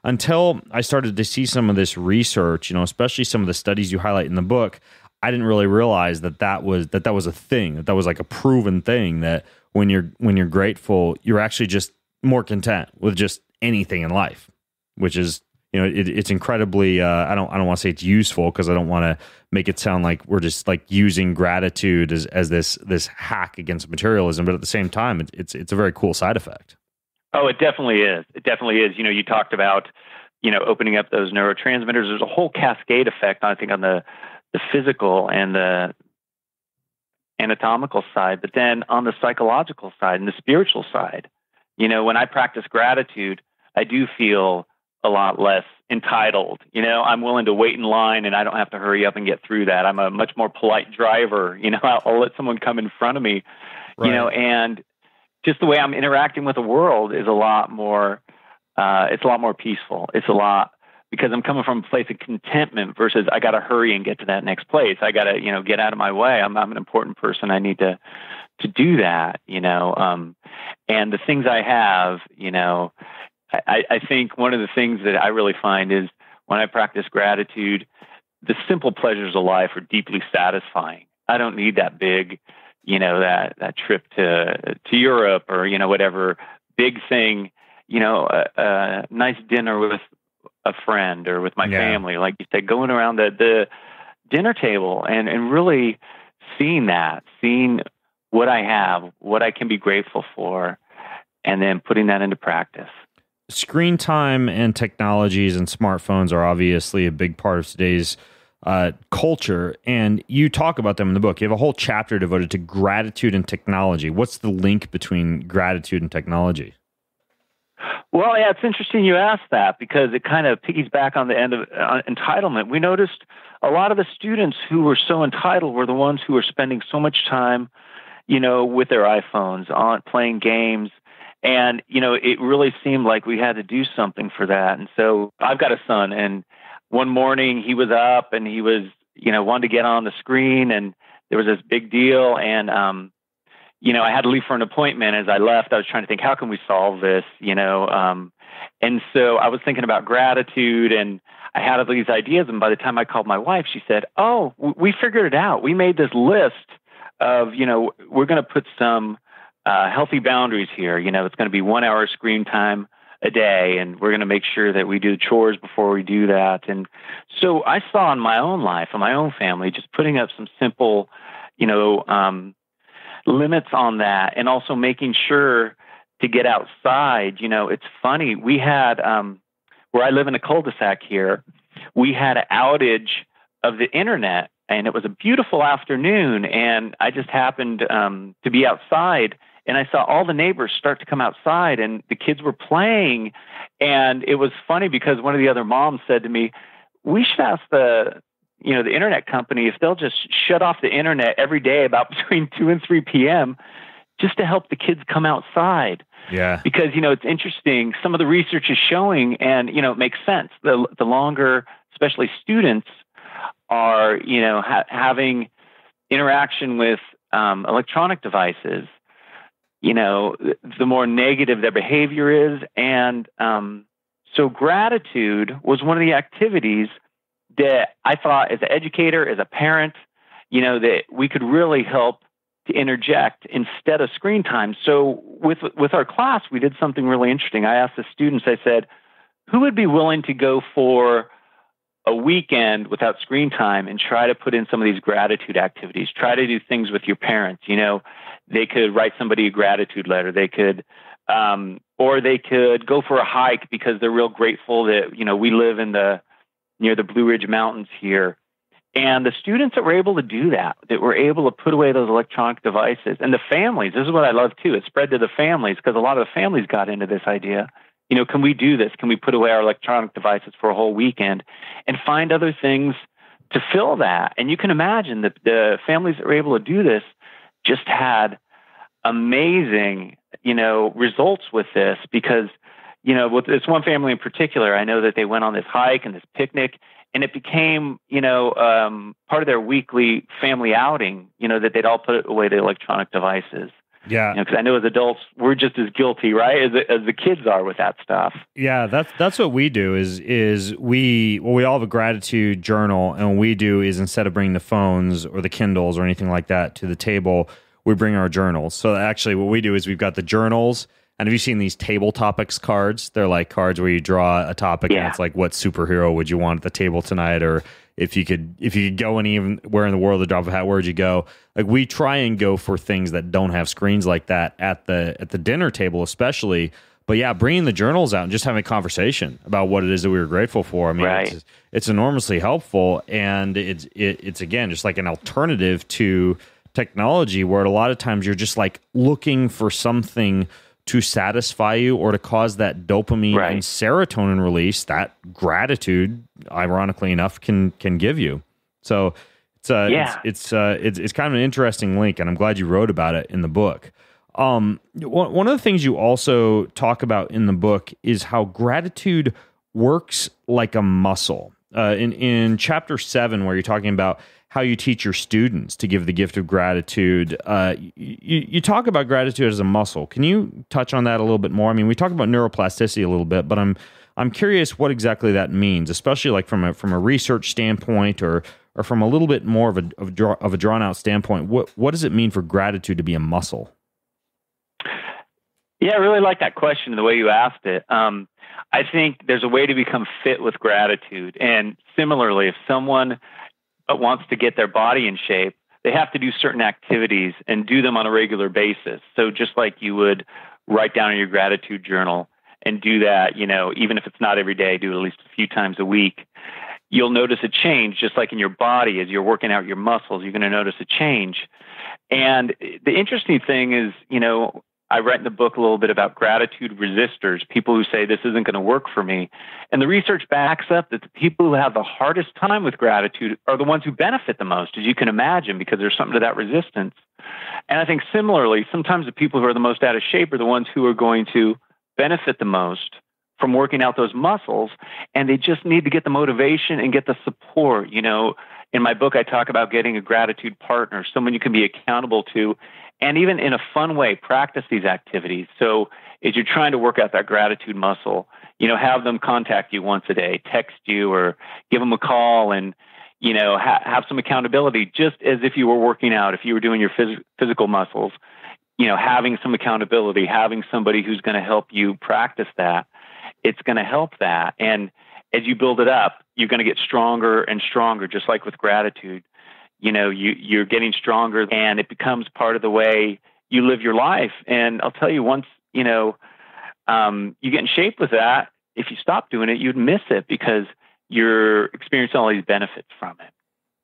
Until I started to see some of this research, especially some of the studies you highlight in the book, I didn't really realize that was a thing, that was like a proven thing, that when you're grateful, you're actually just more content with just anything in life, which is, it's incredibly, I don't want to say it's useful, because I don't want to make it sound like we're just like using gratitude as this hack against materialism. But at the same time, it's a very cool side effect. Oh, it definitely is. It definitely is. You talked about, opening up those neurotransmitters. There's a whole cascade effect, I think, on the physical and the anatomical side, but then on the psychological side and the spiritual side, when I practice gratitude, I do feel a lot less entitled. I'm willing to wait in line and I don't have to hurry up and get through that. I'm a much more polite driver. I'll let someone come in front of me, Right. And just the way I'm interacting with the world is a lot more, it's a lot more peaceful. It's a lot, because I'm coming from a place of contentment versus I got to hurry and get to that next place. I got to, get out of my way. I'm an important person. I need to do that, and the things I have, I think one of the things that I really find is when I practice gratitude, the simple pleasures of life are deeply satisfying. I don't need that big, that trip to Europe or, whatever big thing, a nice dinner with a friend or with my family, like you said, going around the dinner table and really seeing what I have, what I can be grateful for, and then putting that into practice. Screen time and technologies and smartphones are obviously a big part of today's culture, and you talk about them in the book. You have a whole chapter devoted to gratitude and technology. What's the link between gratitude and technology? Well, yeah, it's interesting you asked that, because it kind of piggies back on the end of entitlement. We noticed a lot of the students who were so entitled were the ones who were spending so much time, with their iPhones, on playing games. And, it really seemed like we had to do something for that. And so I've got a son, and one morning he was up and he was, wanted to get on the screen, and there was this big deal. And, I had to leave for an appointment. As I left, I was trying to think, how can we solve this? And so I was thinking about gratitude, and I had all these ideas. And by the time I called my wife, she said, "Oh, we figured it out. We made this list of, we're going to put some healthy boundaries here. It's going to be 1 hour screen time a day, and we're going to make sure that we do chores before we do that." And so I saw in my own life, in my own family, just putting up some simple, limits on that, and also making sure to get outside. It's funny. We had, where I live in a cul-de-sac here, we had an outage of the internet, and it was a beautiful afternoon, and I just happened to be outside, and I saw all the neighbors start to come outside, and the kids were playing. And it was funny because one of the other moms said to me, "We should ask the internet company if they'll just shut off the internet every day about between 2 and 3 p.m. just to help the kids come outside." Yeah. Because, it's interesting. Some of the research is showing, and, it makes sense. The longer, especially students, are, having interaction with electronic devices, the more negative their behavior is. And so gratitude was one of the activities that I thought, as an educator, as a parent, that we could really help to interject instead of screen time. So with our class, we did something really interesting. I asked the students, I said, who would be willing to go for a weekend without screen time and try to put in some of these gratitude activities? Try to do things with your parents. They could write somebody a gratitude letter. They could, or they could go for a hike because they're real grateful that, we live near the Blue Ridge Mountains here. And the students that were able to do that were able to put away those electronic devices, and the families, this is what I love too, it spread to the families, because a lot of the families got into this idea. Can we do this? Can we put away our electronic devices for a whole weekend and find other things to fill that? And you can imagine that the families that were able to do this just had amazing, results with this, because, with this one family in particular, I know that they went on this hike and this picnic, and it became, part of their weekly family outing, that they'd all put away the electronic devices. Yeah. Because I know as adults, we're just as guilty, right, as the kids are with that stuff. Yeah, that's what we do is we all have a gratitude journal, and what we do is, instead of bringing the phones or the Kindles or anything like that to the table, we bring our journals. So actually what we do is we've got the journals, And have you seen these table topics cards? They're like cards where you draw a topic and it's like, what superhero would you want at the table tonight? Or if you could go anywhere in the world to drop a hat, where'd you go? Like, we try and go for things that don't have screens like that at the dinner table, especially. But yeah, bringing the journals out and just having a conversation about what it is that we were grateful for. I mean, it's enormously helpful, and it's again just like an alternative to technology, where a lot of times you're just like looking for something to satisfy you or to cause that dopamine and serotonin release that gratitude, ironically enough, can give you. So it's kind of an interesting link, and I'm glad you wrote about it in the book. One of the things you also talk about in the book is how gratitude works like a muscle. In chapter 7, where you're talking about how you teach your students to give the gift of gratitude, you talk about gratitude as a muscle. Can you touch on that a little bit more? I mean, we talk about neuroplasticity a little bit, but I'm curious what exactly that means, especially like from a research standpoint, or from a little bit more of a drawn out standpoint. What does it mean for gratitude to be a muscle? Yeah, I really like that question and the way you asked it. I think there's a way to become fit with gratitude. And similarly, if someone wants to get their body in shape, they have to do certain activities and do them on a regular basis. So just like you would write down in your gratitude journal and do that, even if it's not every day, do it at least a few times a week, you'll notice a change. Just like in your body, as you're working out your muscles, you're going to notice a change. And the interesting thing is, I write in the book a little bit about gratitude resistors, people who say this isn't going to work for me. And the research backs up that the people who have the hardest time with gratitude are the ones who benefit the most, as you can imagine, because there's something to that resistance. And I think similarly, sometimes the people who are the most out of shape are the ones who are going to benefit the most from working out those muscles, and they just need to get the motivation and get the support. In my book, I talk about getting a gratitude partner, someone you can be accountable to, and even in a fun way, practice these activities. So as you're trying to work out that gratitude muscle, have them contact you once a day, text you, or give them a call, and, have some accountability, just as if you were working out, if you were doing your physical muscles, having some accountability, having somebody who's going to help you practice that, it's going to help that. And as you build it up, you're going to get stronger and stronger, just like with gratitude. You're getting stronger, and it becomes part of the way you live your life. And I'll tell you, once, you get in shape with that, if you stop doing it, you'd miss it because you're experiencing all these benefits from it.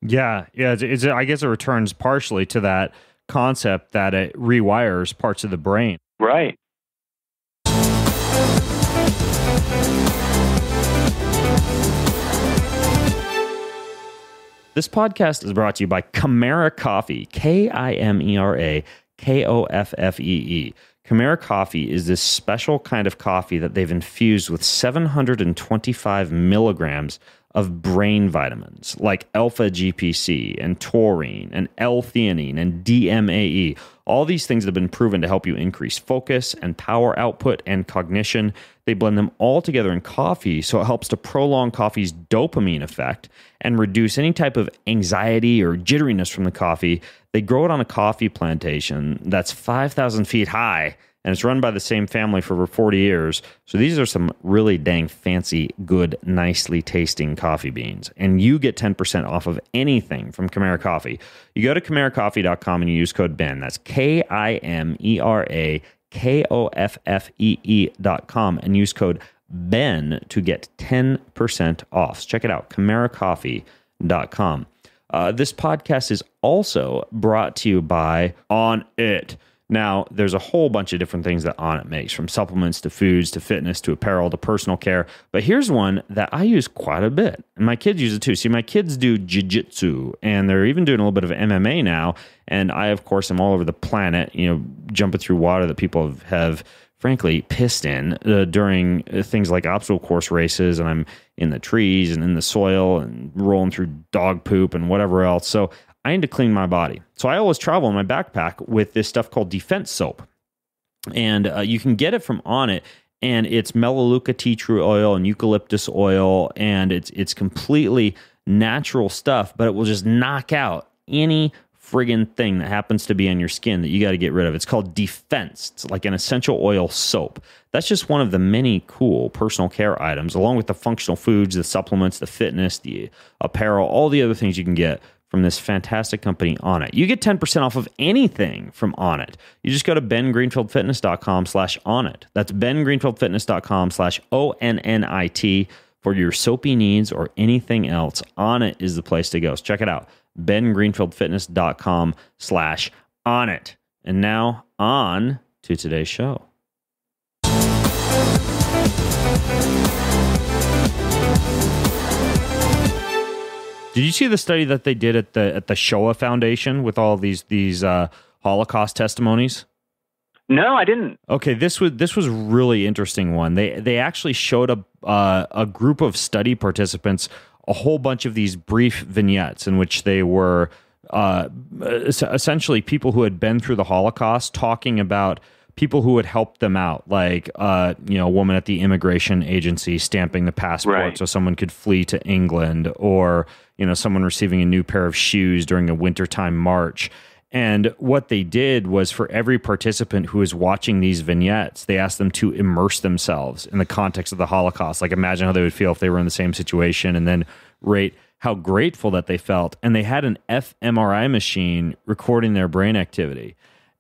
Yeah. I guess it returns partially to that concept that it rewires parts of the brain. Right. This podcast is brought to you by Chimera Coffee, Kimera Koffee. Chimera Coffee is this special kind of coffee that they've infused with 725 milligrams of brain vitamins like alpha-GPC and taurine and L-theanine and DMAE. All these things have been proven to help you increase focus and power output and cognition. They blend them all together in coffee, so it helps to prolong coffee's dopamine effect and reduce any type of anxiety or jitteriness from the coffee. They grow it on a coffee plantation that's 5,000 feet high, and it's run by the same family for over 40 years. So these are some really dang fancy, good, nicely tasting coffee beans. And you get 10% off of anything from Chimera Coffee. You go to chimeracoffee.com and you use code BEN. That's KIMERAKOFFEE.com and use code BEN to get 10% off. So check it out, chimeracoffee.com. This podcast is also brought to you by On It. Now, there's a whole bunch of different things that On It makes, from supplements to foods to fitness to apparel to personal care. But here's one that I use quite a bit, and my kids use it too. See, my kids do jiu-jitsu, and they're even doing a little bit of MMA now. And I, of course, am all over the planet, jumping through water that people have frankly pissed in during things like obstacle course races, and I'm in the trees and in the soil and rolling through dog poop and whatever else. So I need to clean my body. So I always travel in my backpack with this stuff called Defense Soap. And you can get it from On It. And it's Melaleuca tea tree oil and eucalyptus oil. And it's completely natural stuff, but it will just knock out any friggin' thing that happens to be on your skin that you got to get rid of. It's called Defense. It's like an essential oil soap. That's just one of the many cool personal care items, along with the functional foods, the supplements, the fitness, the apparel, all the other things you can get from this fantastic company, Onnit. You get 10% off of anything from Onnit. You just go to bengreenfieldfitness.com/Onnit. That's bengreenfieldfitness.com/ONNIT for your soapy needs or anything else. Onnit is the place to go. So check it out. bengreenfieldfitness.com/Onnit. And now on to today's show. Did you see the study that they did at the Shoah Foundation with all these Holocaust testimonies? No, I didn't. Okay, this was really interesting one. They actually showed a group of study participants a whole bunch of these brief vignettes in which they were essentially people who had been through the Holocaust talking about people who had helped them out, like a woman at the immigration agency stamping the passport so someone could flee to England, or someone receiving a new pair of shoes during a wintertime march. And what they did was, for every participant who was watching these vignettes, they asked them to immerse themselves in the context of the Holocaust. Like, imagine how they would feel if they were in the same situation, and then rate how grateful that they felt. And they had an fMRI machine recording their brain activity.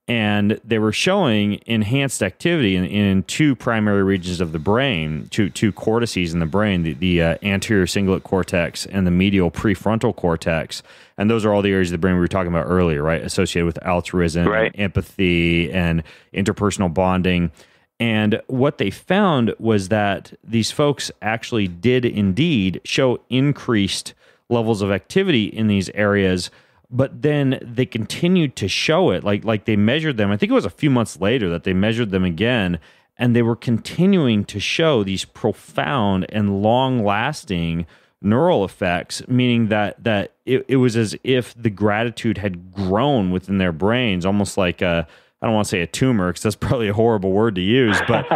And they were showing enhanced activity in two primary regions of the brain, two cortices in the brain, the anterior cingulate cortex and the medial prefrontal cortex. And those are all the areas of the brain we were talking about earlier, right? Associated with altruism, empathy, and interpersonal bonding. And what they found was that these folks actually did indeed show increased levels of activity in these areas, but then they continued to show it. Like they measured them. I think it was a few months later that they measured them again, and they were continuing to show these profound and long-lasting neural effects, meaning that it was as if the gratitude had grown within their brains, almost like I don't want to say a tumor, because that's probably a horrible word to use, but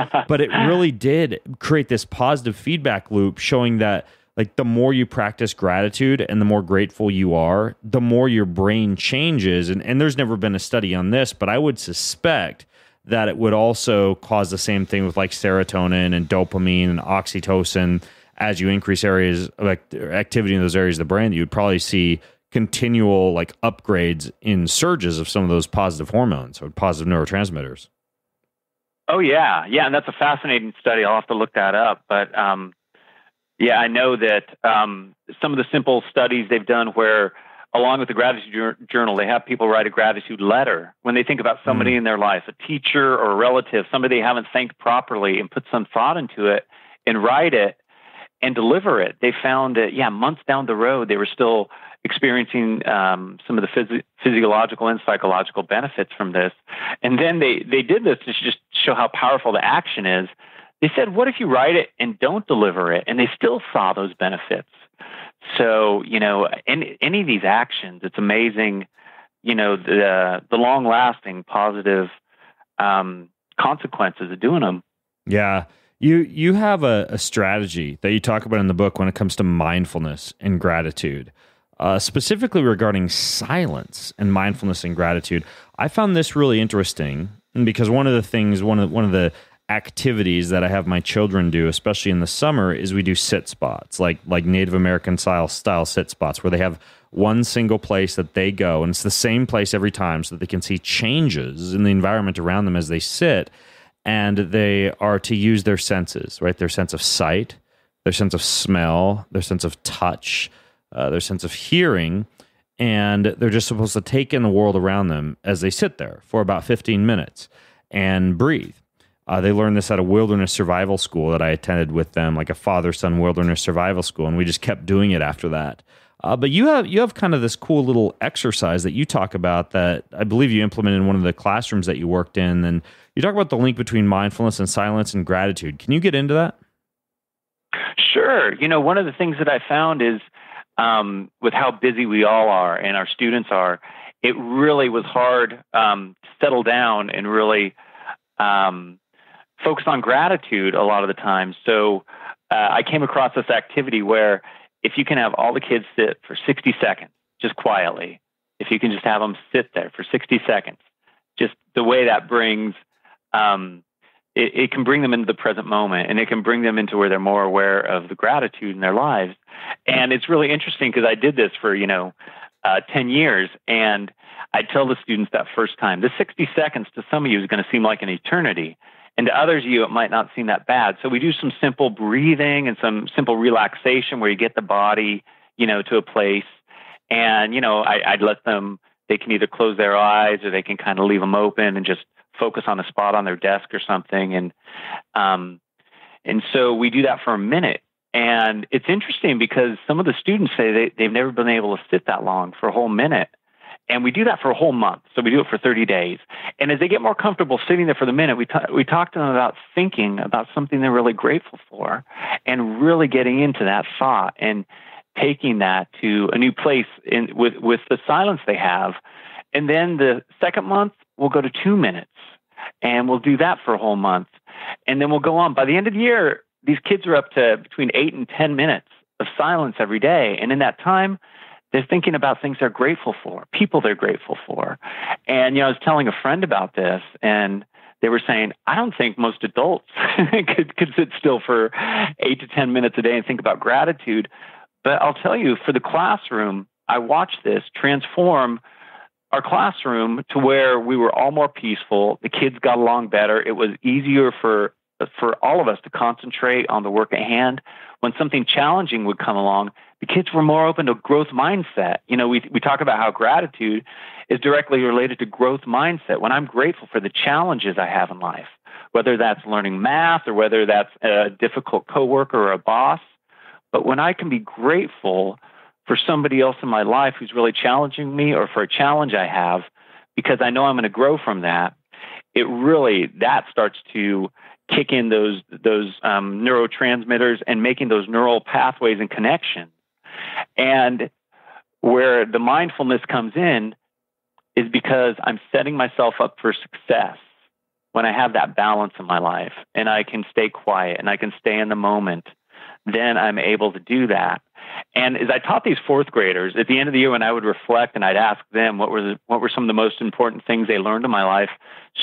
it really did create this positive feedback loop, showing that, like, the more you practice gratitude and the more grateful you are, the more your brain changes. And there's never been a study on this, but I would suspect that it would also cause the same thing with like serotonin and dopamine and oxytocin. As you increase areas of activity in those areas of the brain, you would probably see continual like upgrades in surges of some of those positive hormones or positive neurotransmitters. Oh, yeah. Yeah, and that's a fascinating study. I'll have to look that up. But yeah, I know that some of the simple studies they've done where, along with the gratitude journal, they have people write a gratitude letter when they think about somebody in their life, a teacher or a relative, somebody they haven't thanked properly, and put some thought into it and write it and deliver it. They found that, months down the road, they were still experiencing some of the physiological and psychological benefits from this. And then they did this to just show how powerful the action is. They said, what if you write it and don't deliver it? And they still saw those benefits. So, any of these actions, it's amazing, the long-lasting positive consequences of doing them. Yeah. You have a strategy that you talk about in the book when it comes to mindfulness and gratitude, specifically regarding silence and mindfulness and gratitude. I found this really interesting because one of the things, one of the activities that I have my children do, especially in the summer, is we do sit spots, like Native American style sit spots, where they have one single place that they go, and it's the same place every time, so that they can see changes in the environment around them as they sit. And they are to use their senses, right? Their sense of sight, their sense of smell, their sense of touch, their sense of hearing, and they're just supposed to take in the world around them as they sit there for about 15 minutes and breathe. They learned this at a wilderness survival school that I attended with them, like a father-son wilderness survival school, and we just kept doing it after that. But you have kind of this cool little exercise that you talk about that I believe you implemented in one of the classrooms that you worked in, and you talk about the link between mindfulness and silence and gratitude. Can you get into that? Sure. One of the things that I found is with how busy we all are and our students are, it really was hard to settle down and really focus on gratitude a lot of the time. So I came across this activity where if you can have all the kids sit for 60 seconds, just quietly, if you can just have them sit there for 60 seconds, just the way that brings, it can bring them into the present moment, and it can bring them into where they're more aware of the gratitude in their lives. And it's really interesting because I did this for, 10 years, and I tell the students that first time, the 60 seconds to some of you is going to seem like an eternity. And to others of you, it might not seem that bad. So we do some simple breathing and some simple relaxation where you get the body, to a place. And, I'd let them, they can either close their eyes or they can kind of leave them open and just focus on a spot on their desk or something. And so we do that for a minute. And it's interesting because some of the students say they've never been able to sit that long for a whole minute. And we do that for a whole month. So we do it for 30 days. And as they get more comfortable sitting there for the minute, we talk to them about thinking about something they're really grateful for and really getting into that thought and taking that to a new place with the silence they have. And then the second month, we'll go to 2 minutes. And we'll do that for a whole month. And then we'll go on. By the end of the year, these kids are up to between 8 and 10 minutes of silence every day. And in that time, they're thinking about things they're grateful for, people they're grateful for. And, I was telling a friend about this, and they were saying, I don't think most adults could sit still for 8 to 10 minutes a day and think about gratitude. But I'll tell you, for the classroom, I watched this transform our classroom to where we were all more peaceful. The kids got along better. It was easier for all of us to concentrate on the work at hand. When something challenging would come along, the kids were more open to growth mindset. We talk about how gratitude is directly related to growth mindset. When I'm grateful for the challenges I have in life, whether that's learning math or whether that's a difficult coworker or a boss, but when I can be grateful for somebody else in my life who's really challenging me or for a challenge I have, because I know I'm going to grow from that, that starts to kick in those neurotransmitters and making those neural pathways and connections. And where the mindfulness comes in is because I'm setting myself up for success when I have that balance in my life and I can stay quiet and I can stay in the moment. Then I'm able to do that. And as I taught these fourth graders, at the end of the year when I would reflect and I'd ask them what were some of the most important things they learned in my life,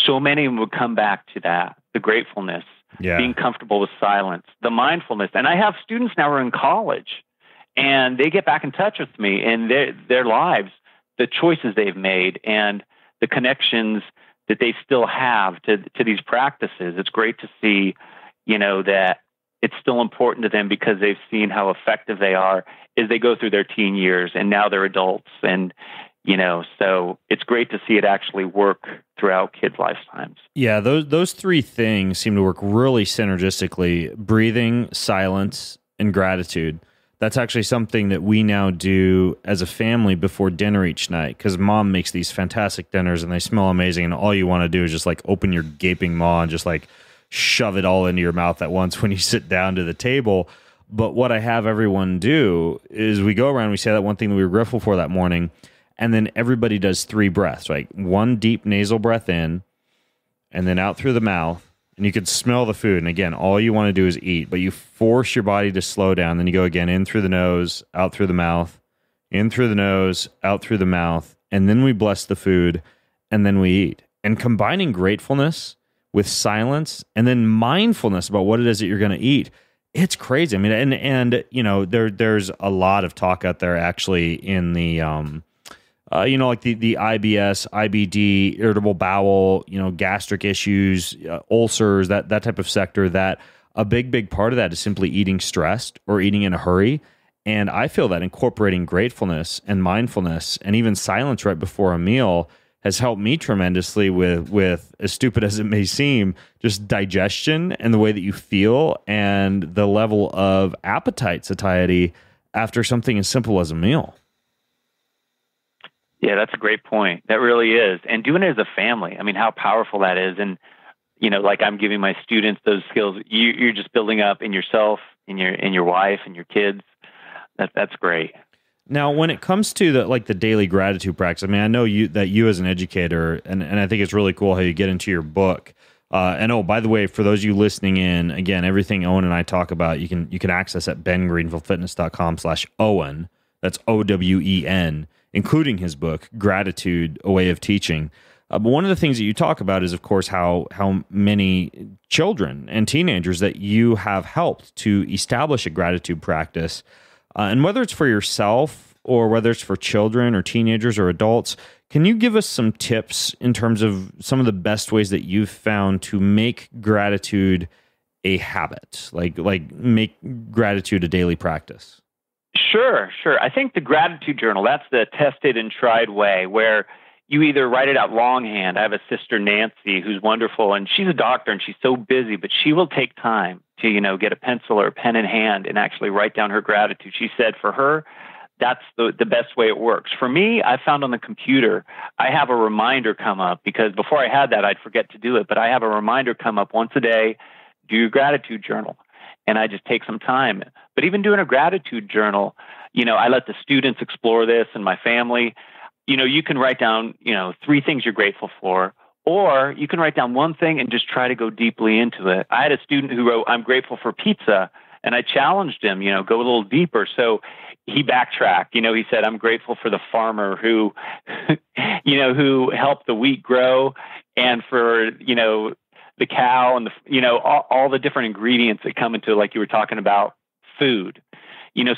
so many of them would come back to that, the gratefulness, being comfortable with silence, the mindfulness. And I have students now who are in college, and they get back in touch with me in their lives, the choices they've made and the connections that they still have to these practices. It's great to see, that it's still important to them because they've seen how effective they are as they go through their teen years, and now they're adults. And, so it's great to see it actually work throughout kids' lifetimes. Yeah, those three things seem to work really synergistically: breathing, silence, and gratitude. That's actually something that we now do as a family before dinner each night, because Mom makes these fantastic dinners and they smell amazing, and all you want to do is just open your gaping maw and just shove it all into your mouth at once when you sit down to the table. But what I have everyone do is we go around, we say that one thing that we were grateful for that morning, and then everybody does 3 breaths, one deep nasal breath in, and then out through the mouth, and you can smell the food. And again, all you want to do is eat, but you force your body to slow down. Then you go again, in through the nose, out through the mouth, in through the nose, out through the mouth, and then we bless the food, and then we eat. And combining gratefulness with silence and then mindfulness about what it is that you're going to eat, it's crazy. I mean, and there's a lot of talk out there actually in the the IBS, IBD, irritable bowel, gastric issues, ulcers, that type of sector, that a big part of that is simply eating stressed or eating in a hurry. And I feel that incorporating gratefulness and mindfulness and even silence right before a meal has helped me tremendously with, as stupid as it may seem, just digestion and the way that you feel and the level of appetite satiety after something as simple as a meal. Yeah, that's a great point. That really is. And doing it as a family, I mean, how powerful that is. And, I'm giving my students those skills. You're just building up in yourself, in your wife and your kids. That's great. Now, when it comes to the daily gratitude practice, I mean, I know you as an educator, and I think it's really cool how you get into your book. And by the way, for those of you listening in, again, everything Owen and I talk about, you can access at bengreenfieldfitness.com/Owen. That's OWEN. including his book, Gratitude, A Way of Teaching. But one of the things that you talk about is, of course, how many children and teenagers that you have helped to establish a gratitude practice. And whether it's for yourself or whether it's for children or teenagers or adults, can you give us some tips in terms of some of the best ways that you've found to make gratitude a habit, like make gratitude a daily practice? Sure. I think the gratitude journal, that's the tested and tried way where you either write it out longhand. I have a sister, Nancy, who's wonderful, and she's a doctor, and she's so busy, but she will take time to, get a pencil or a pen in hand and actually write down her gratitude. She said for her, that's the best way it works. For me, I found on the computer, I have a reminder come up because before I had that, I'd forget to do it, but I have a reminder come up once a day, do your gratitude journal. And I just take some time. But even doing a gratitude journal, I let the students explore this and my family. You can write down, 3 things you're grateful for, or you can write down one thing and just try to go deeply into it. I had a student who wrote, I'm grateful for pizza. And I challenged him, go a little deeper. So he backtracked. He said, I'm grateful for the farmer who, who helped the wheat grow and for, the cow and all the different ingredients that come into, like you were talking about, food.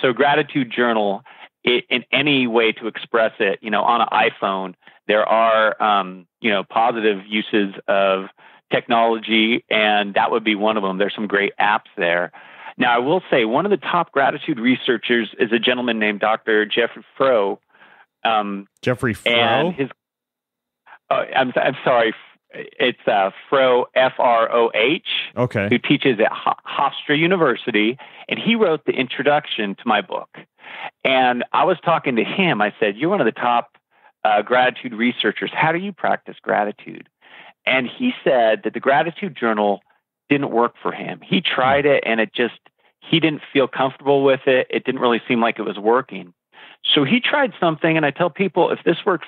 So gratitude journal, in any way to express it, on an iPhone, there are, positive uses of technology, and that would be one of them. There's some great apps there. Now, I will say one of the top gratitude researchers is a gentleman named Dr. Jeffrey Froh. Jeffrey Froh? And his, I'm sorry, it's Froh, F-R-O-H, okay, who teaches at Hofstra University, and he wrote the introduction to my book. And I was talking to him. I said, you're one of the top gratitude researchers. How do you practice gratitude? And he said that the gratitude journal didn't work for him. He tried it, and he didn't feel comfortable with it. It didn't really seem like it was working. So he tried something, and I tell people, if this works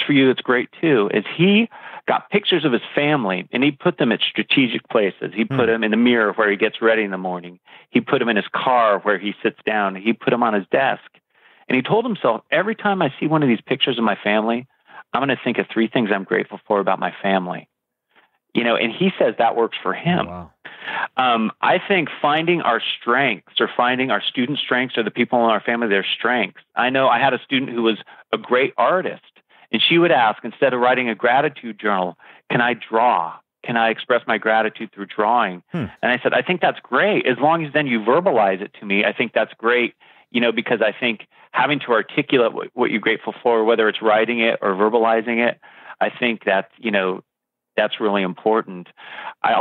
for you, it's great too, is he got pictures of his family, and he put them at strategic places. He put them in the mirror where he gets ready in the morning. He put them in his car where he sits down. He put them on his desk. And he told himself, every time I see one of these pictures of my family, I'm going to think of 3 things I'm grateful for about my family. And he says that works for him. Wow. I think finding our strengths or finding our student strengths or the people in our family, their strengths. I know I had a student who was a great artist, and she would ask, instead of writing a gratitude journal, can I draw? Can I express my gratitude through drawing? And I said, I think that's great. As long as then you verbalize it to me, I think that's great, because I think having to articulate what you're grateful for, whether it's writing it or verbalizing it, I think that, that's really important. I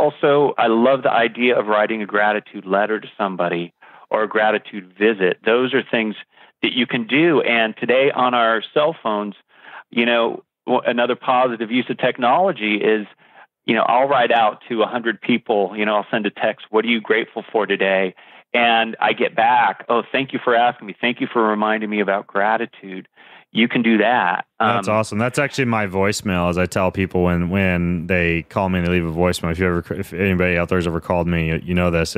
love the idea of writing a gratitude letter to somebody or a gratitude visit. Those are things that you can do. And today on our cell phones, another positive use of technology is, I'll write out to 100 people, I'll send a text, what are you grateful for today? And I get back, oh, thank you for asking me. Thank you for reminding me about gratitude. You can do that. That's awesome. That's actually my voicemail, as I tell people when they call me and they leave a voicemail. If anybody out there has ever called me, you know this.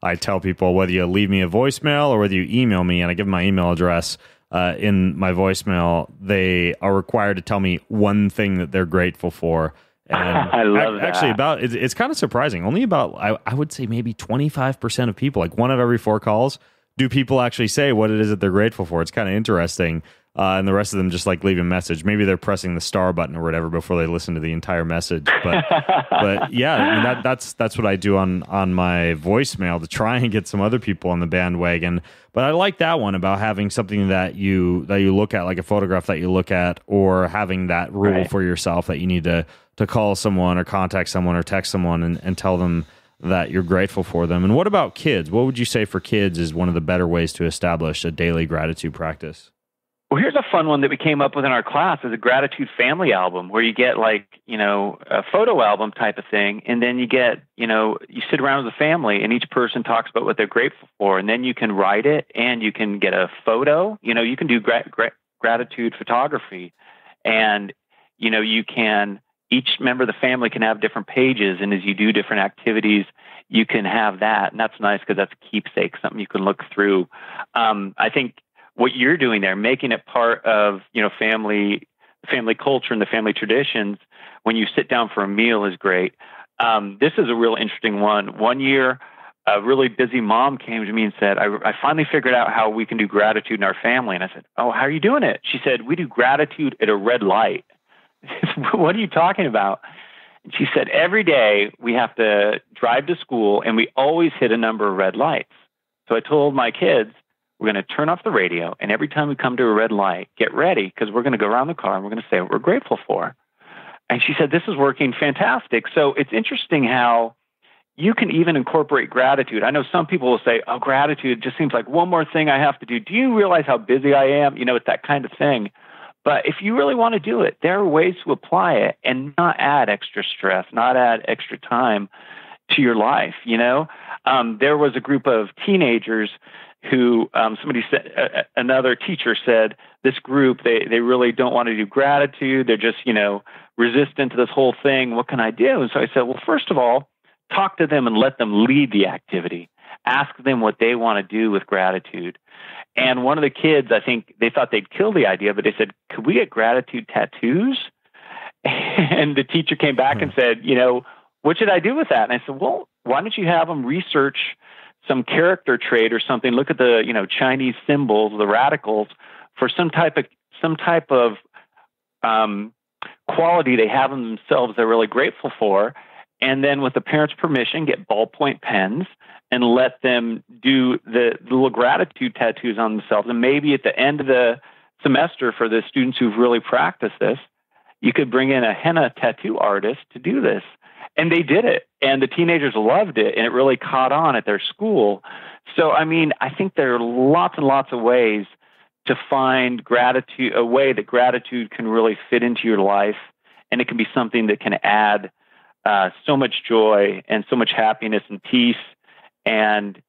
I tell people whether you leave me a voicemail or whether you email me, and I give them my email address in my voicemail, they are required to tell me one thing that they're grateful for. And I love that. Actually, it's kind of surprising. Only about, I would say maybe 25% of people, like 1 out of every 4 calls, do people actually say what it is that they're grateful for. It's kind of interesting. And the rest of them just like leave a message. Maybe they're pressing the star button or whatever before they listen to the entire message. But yeah, I mean, that's what I do on my voicemail to try and get some other people on the bandwagon. But I like that one about having something that you look at, like a photograph that you look at, or having that rule for yourself that you need to call someone or contact someone or text someone and tell them that you're grateful for them. And what about kids? What would you say for kids is one of the better ways to establish a daily gratitude practice? Well, here's a fun one that we came up with in our class is a gratitude family album where you get a photo album type of thing. And then you get, you sit around with the family and each person talks about what they're grateful for. And then you can write it and you can get a photo, you can do gratitude photography and, you can, each member of the family can have different pages. And as you do different activities, you can have that. And that's nice because that's a keepsake, something you can look through. I think what you're doing there, making it part of, family culture and the family traditions when you sit down for a meal is great. This is a real interesting one. One year, a really busy mom came to me and said, I finally figured out how we can do gratitude in our family. And I said, oh, how are you doing it? She said, we do gratitude at a red light. What are you talking about? And she said, every day we have to drive to school and we always hit a number of red lights. So I told my kids, we're going to turn off the radio. And every time we come to a red light, get ready because we're going to go around the car and we're going to say what we're grateful for. And she said, this is working fantastic. So it's interesting how you can even incorporate gratitude. I know some people will say, oh, gratitude just seems like one more thing I have to do. Do you realize how busy I am? It's that kind of thing. But if you really want to do it, there are ways to apply it and not add extra stress, not add extra time to your life. There was a group of teenagers who somebody said, another teacher said, this group, they really don't want to do gratitude. They're just, resistant to this whole thing. What can I do? And so I said, well, first of all, talk to them and let them lead the activity. Ask them what they want to do with gratitude. And one of the kids, I think they thought they'd kill the idea, but they said, could we get gratitude tattoos? And the teacher came back and said, what should I do with that? And I said, well, why don't you have them research some character trait or something? Look at the, Chinese symbols, the radicals, for some type of quality they have in themselves they're really grateful for. And then with the parents' permission, get ballpoint pens and let them do the little gratitude tattoos on themselves. And maybe at the end of the semester for the students who've really practiced this, you could bring in a henna tattoo artist to do this. And they did it. And the teenagers loved it. And it really caught on at their school. So, I think there are lots and lots of ways to find gratitude, a way that gratitude can really fit into your life. And it can be something that can add so much joy and so much happiness and peace. And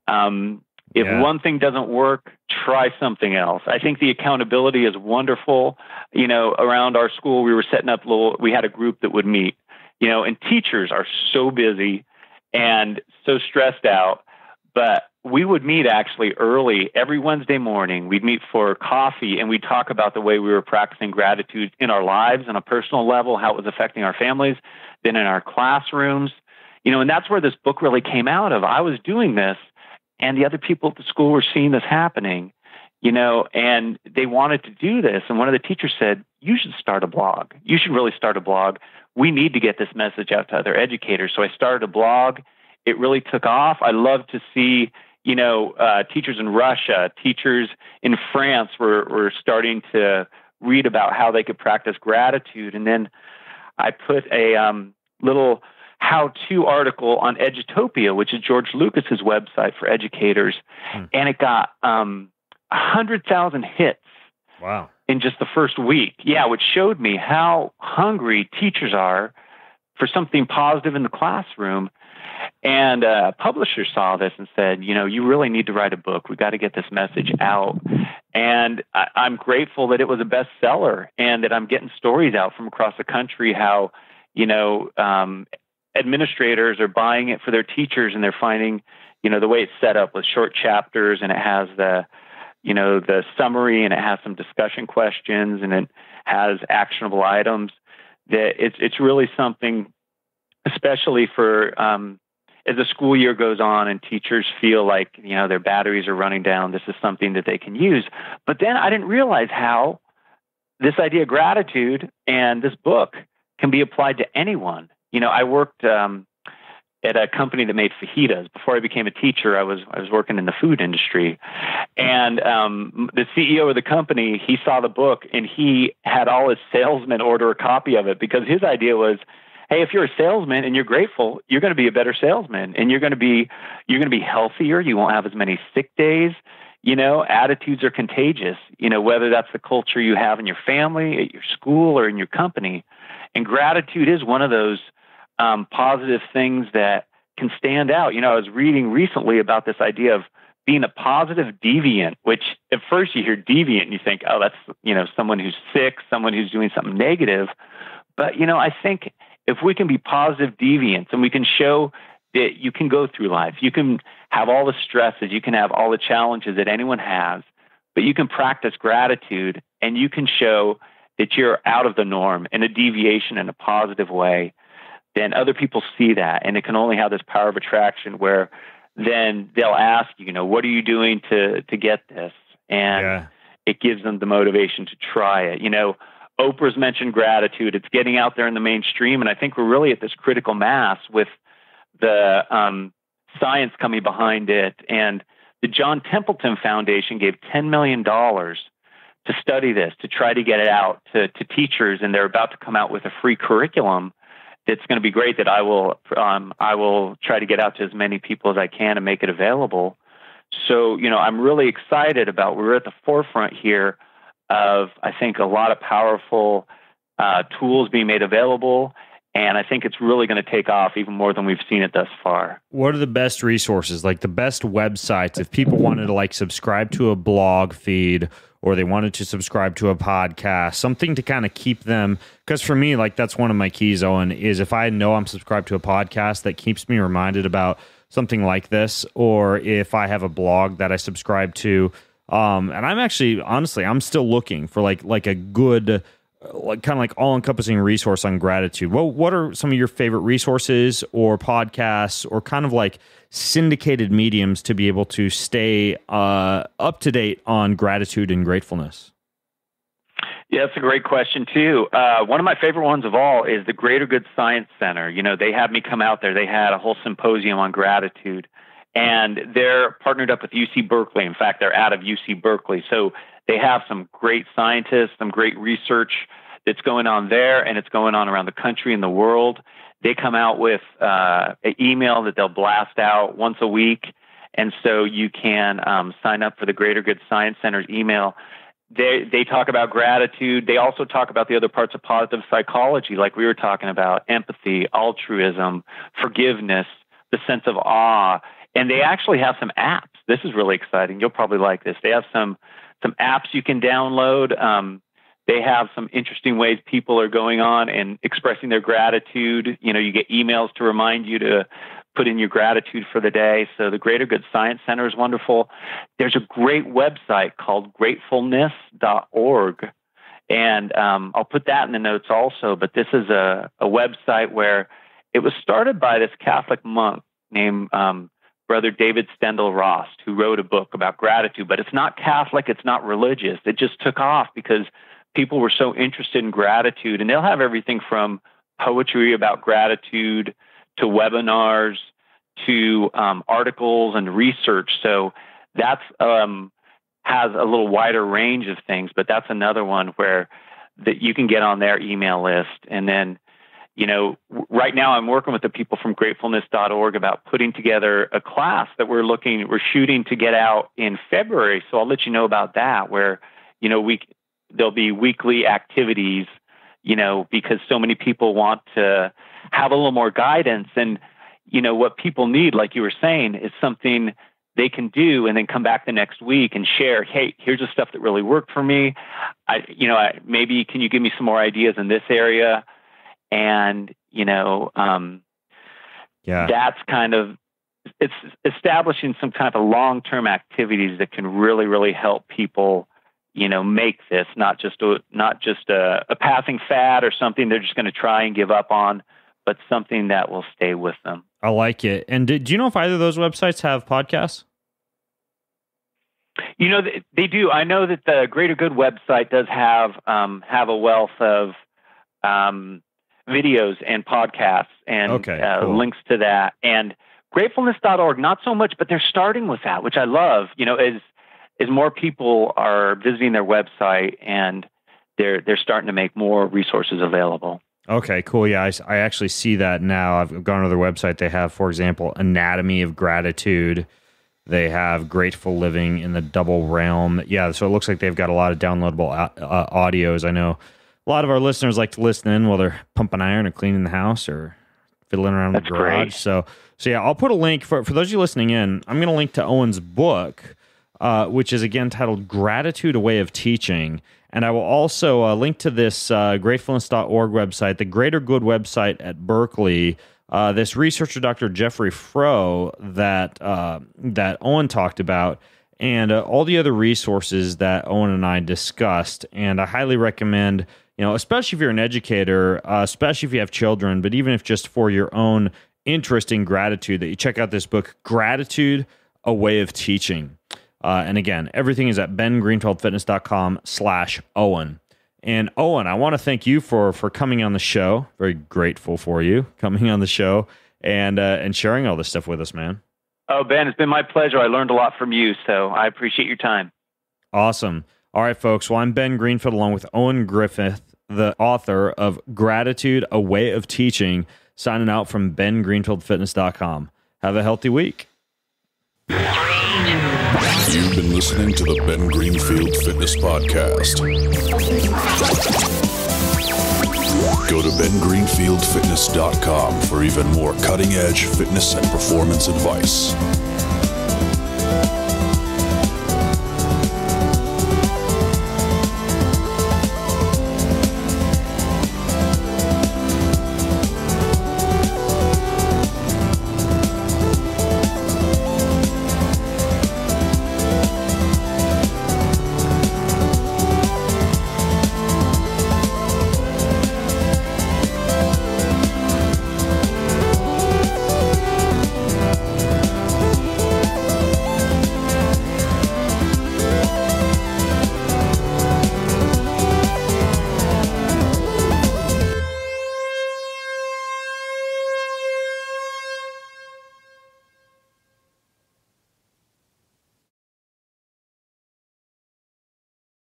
if one thing doesn't work, try something else. I think the accountability is wonderful. Around our school, we were setting up we had a group that would meet, and teachers are so busy and so stressed out, but we would meet actually early every Wednesday morning. We'd meet for coffee and we'd talk about the way we were practicing gratitude in our lives on a personal level, how it was affecting our families, then in our classrooms, and that's where this book really came out of. I was doing this and the other people at the school were seeing this happening, and they wanted to do this. And one of the teachers said, you should start a blog. You should really start a blog. We need to get this message out to other educators. So I started a blog. It really took off. I love to see, teachers in Russia, teachers in France were starting to read about how they could practice gratitude. And then I put a little how-to article on Edutopia, which is George Lucas's website for educators. And it got 100,000 hits. Wow. In just the first week. Yeah, which showed me how hungry teachers are for something positive in the classroom. And a publisher saw this and said, you really need to write a book. We got to get this message out. And I'm grateful that it was a bestseller and that I'm getting stories out from across the country how, administrators are buying it for their teachers and they're finding, the way it's set up with short chapters and it has the summary and it has some discussion questions and it has actionable items, that it's really something, especially for as the school year goes on and teachers feel like, their batteries are running down, this is something that they can use. But then I didn't realize how this idea of gratitude and this book can be applied to anyone. I worked at a company that made fajitas. Before I became a teacher, I was working in the food industry. And the CEO of the company, he saw the book and he had all his salesmen order a copy of it because his idea was, hey, if you're a salesman and you're grateful, you're going to be a better salesman and you're going to be healthier. You won't have as many sick days. Attitudes are contagious, whether that's the culture you have in your family, at your school, or in your company. And gratitude is one of those positive things that can stand out. I was reading recently about this idea of being a positive deviant, which at first you hear deviant and you think, oh, that's, someone who's sick, someone who's doing something negative. But, I think if we can be positive deviants and we can show that you can go through life, you can have all the stresses, you can have all the challenges that anyone has, but you can practice gratitude and you can show that you're out of the norm in a deviation in a positive way, then other people see that. And it can only have this power of attraction where then they'll ask you, what are you doing to get this? And it gives them the motivation to try it. Oprah's mentioned gratitude. It's getting out there in the mainstream. And I think we're really at this critical mass with the science coming behind it. And the John Templeton Foundation gave $10 million to study this, to try to get it out to teachers. And they're about to come out with a free curriculum that's going to be great, that I will try to get out to as many people as I can and make it available. So, I'm really excited about, we're at the forefront here of, I think, a lot of powerful tools being made available. And I think it's really going to take off even more than we've seen it thus far. What are the best resources, like the best websites, if people wanted to subscribe to a blog feed or they wanted to subscribe to a podcast, something to kind of keep them? Because for me, that's one of my keys, Owen, is if I know I'm subscribed to a podcast that keeps me reminded about something like this, or if I have a blog that I subscribe to, and I'm actually, honestly, I'm still looking for like a good, kind of all-encompassing resource on gratitude. What are some of your favorite resources or podcasts or kind of syndicated mediums to be able to stay up to date on gratitude and gratefulness? Yeah, that's a great question, too. One of my favorite ones of all is the Greater Good Science Center. They had me come out there. They had a whole symposium on gratitude. And they're partnered up with UC Berkeley. In fact, they're out of UC Berkeley. So they have some great scientists, some great research that's going on there, and it's going on around the country and the world. They come out with an email that they'll blast out once a week. And so you can sign up for the Greater Good Science Center's email. They talk about gratitude. They also talk about the other parts of positive psychology, like we were talking about, empathy, altruism, forgiveness, the sense of awe. And they actually have some apps. This is really exciting. You'll probably like this. They have some apps you can download. They have some interesting ways people are going on and expressing their gratitude. You get emails to remind you to put in your gratitude for the day. So the Greater Good Science Center is wonderful. There's a great website called gratefulness.org. And I'll put that in the notes also. But this is a website where it was started by this Catholic monk named Brother David Stendal Rost, who wrote a book about gratitude, but it's not Catholic, it's not religious. It just took off because people were so interested in gratitude, and they'll have everything from poetry about gratitude to webinars to articles and research. So that's has a little wider range of things, but that's another one where that you can get on their email list. And then right now I'm working with the people from gratefulness.org about putting together a class that we're shooting to get out in February. So I'll let you know about that, where, there'll be weekly activities, because so many people want to have a little more guidance. And, what people need, like you were saying, is something they can do and then come back the next week and share, hey, here's the stuff that really worked for me. Maybe can you give me some more ideas in this area? And, that's kind of, it's establishing some kind of long-term activities that can really, really help people, make this not just a passing fad or something they're just going to try and give up on, but something that will stay with them. I like it. And do you know if either of those websites have podcasts? They do. I know that the Greater Good website does have a wealth of videos and podcasts and cool. links to that. And gratefulness.org, not so much, but they're starting with that, which I love, as more people are visiting their website and they're starting to make more resources available. Okay, cool. Yeah, I actually see that now. I've gone to their website. They have, for example, Anatomy of Gratitude. They have Grateful Living in the Double Realm. Yeah, so it looks like they've got a lot of downloadable audios. I know a lot of our listeners like to listen in while they're pumping iron or cleaning the house or fiddling around in the garage. Great. So yeah, I'll put a link for those of you listening in. I'm going to link to Owen's book, which is again titled Gratitude, A Way of Teaching. And I will also link to this gratefulness.org website, the Greater Good website at Berkeley. This researcher, Dr. Jeffrey Froh, that Owen talked about. and all the other resources that Owen and I discussed. And I highly recommend, especially if you're an educator, especially if you have children, but even if just for your own interest in gratitude, that you check out this book, Gratitude, A Way of Teaching. And again, everything is at bengreenfeldfitness.com/Owen. And Owen, I want to thank you for coming on the show. Very grateful for you coming on the show and sharing all this stuff with us, man. Oh, Ben, it's been my pleasure. I learned a lot from you, so I appreciate your time. Awesome. All right, folks. Well, I'm Ben Greenfield along with Owen Griffith, the author of Gratitude, A Way of Teaching, signing out from bengreenfeldfitness.com. Have a healthy week. You've been listening to the Ben Greenfield Fitness Podcast. Go to bengreenfieldfitness.com for even more cutting-edge fitness and performance advice.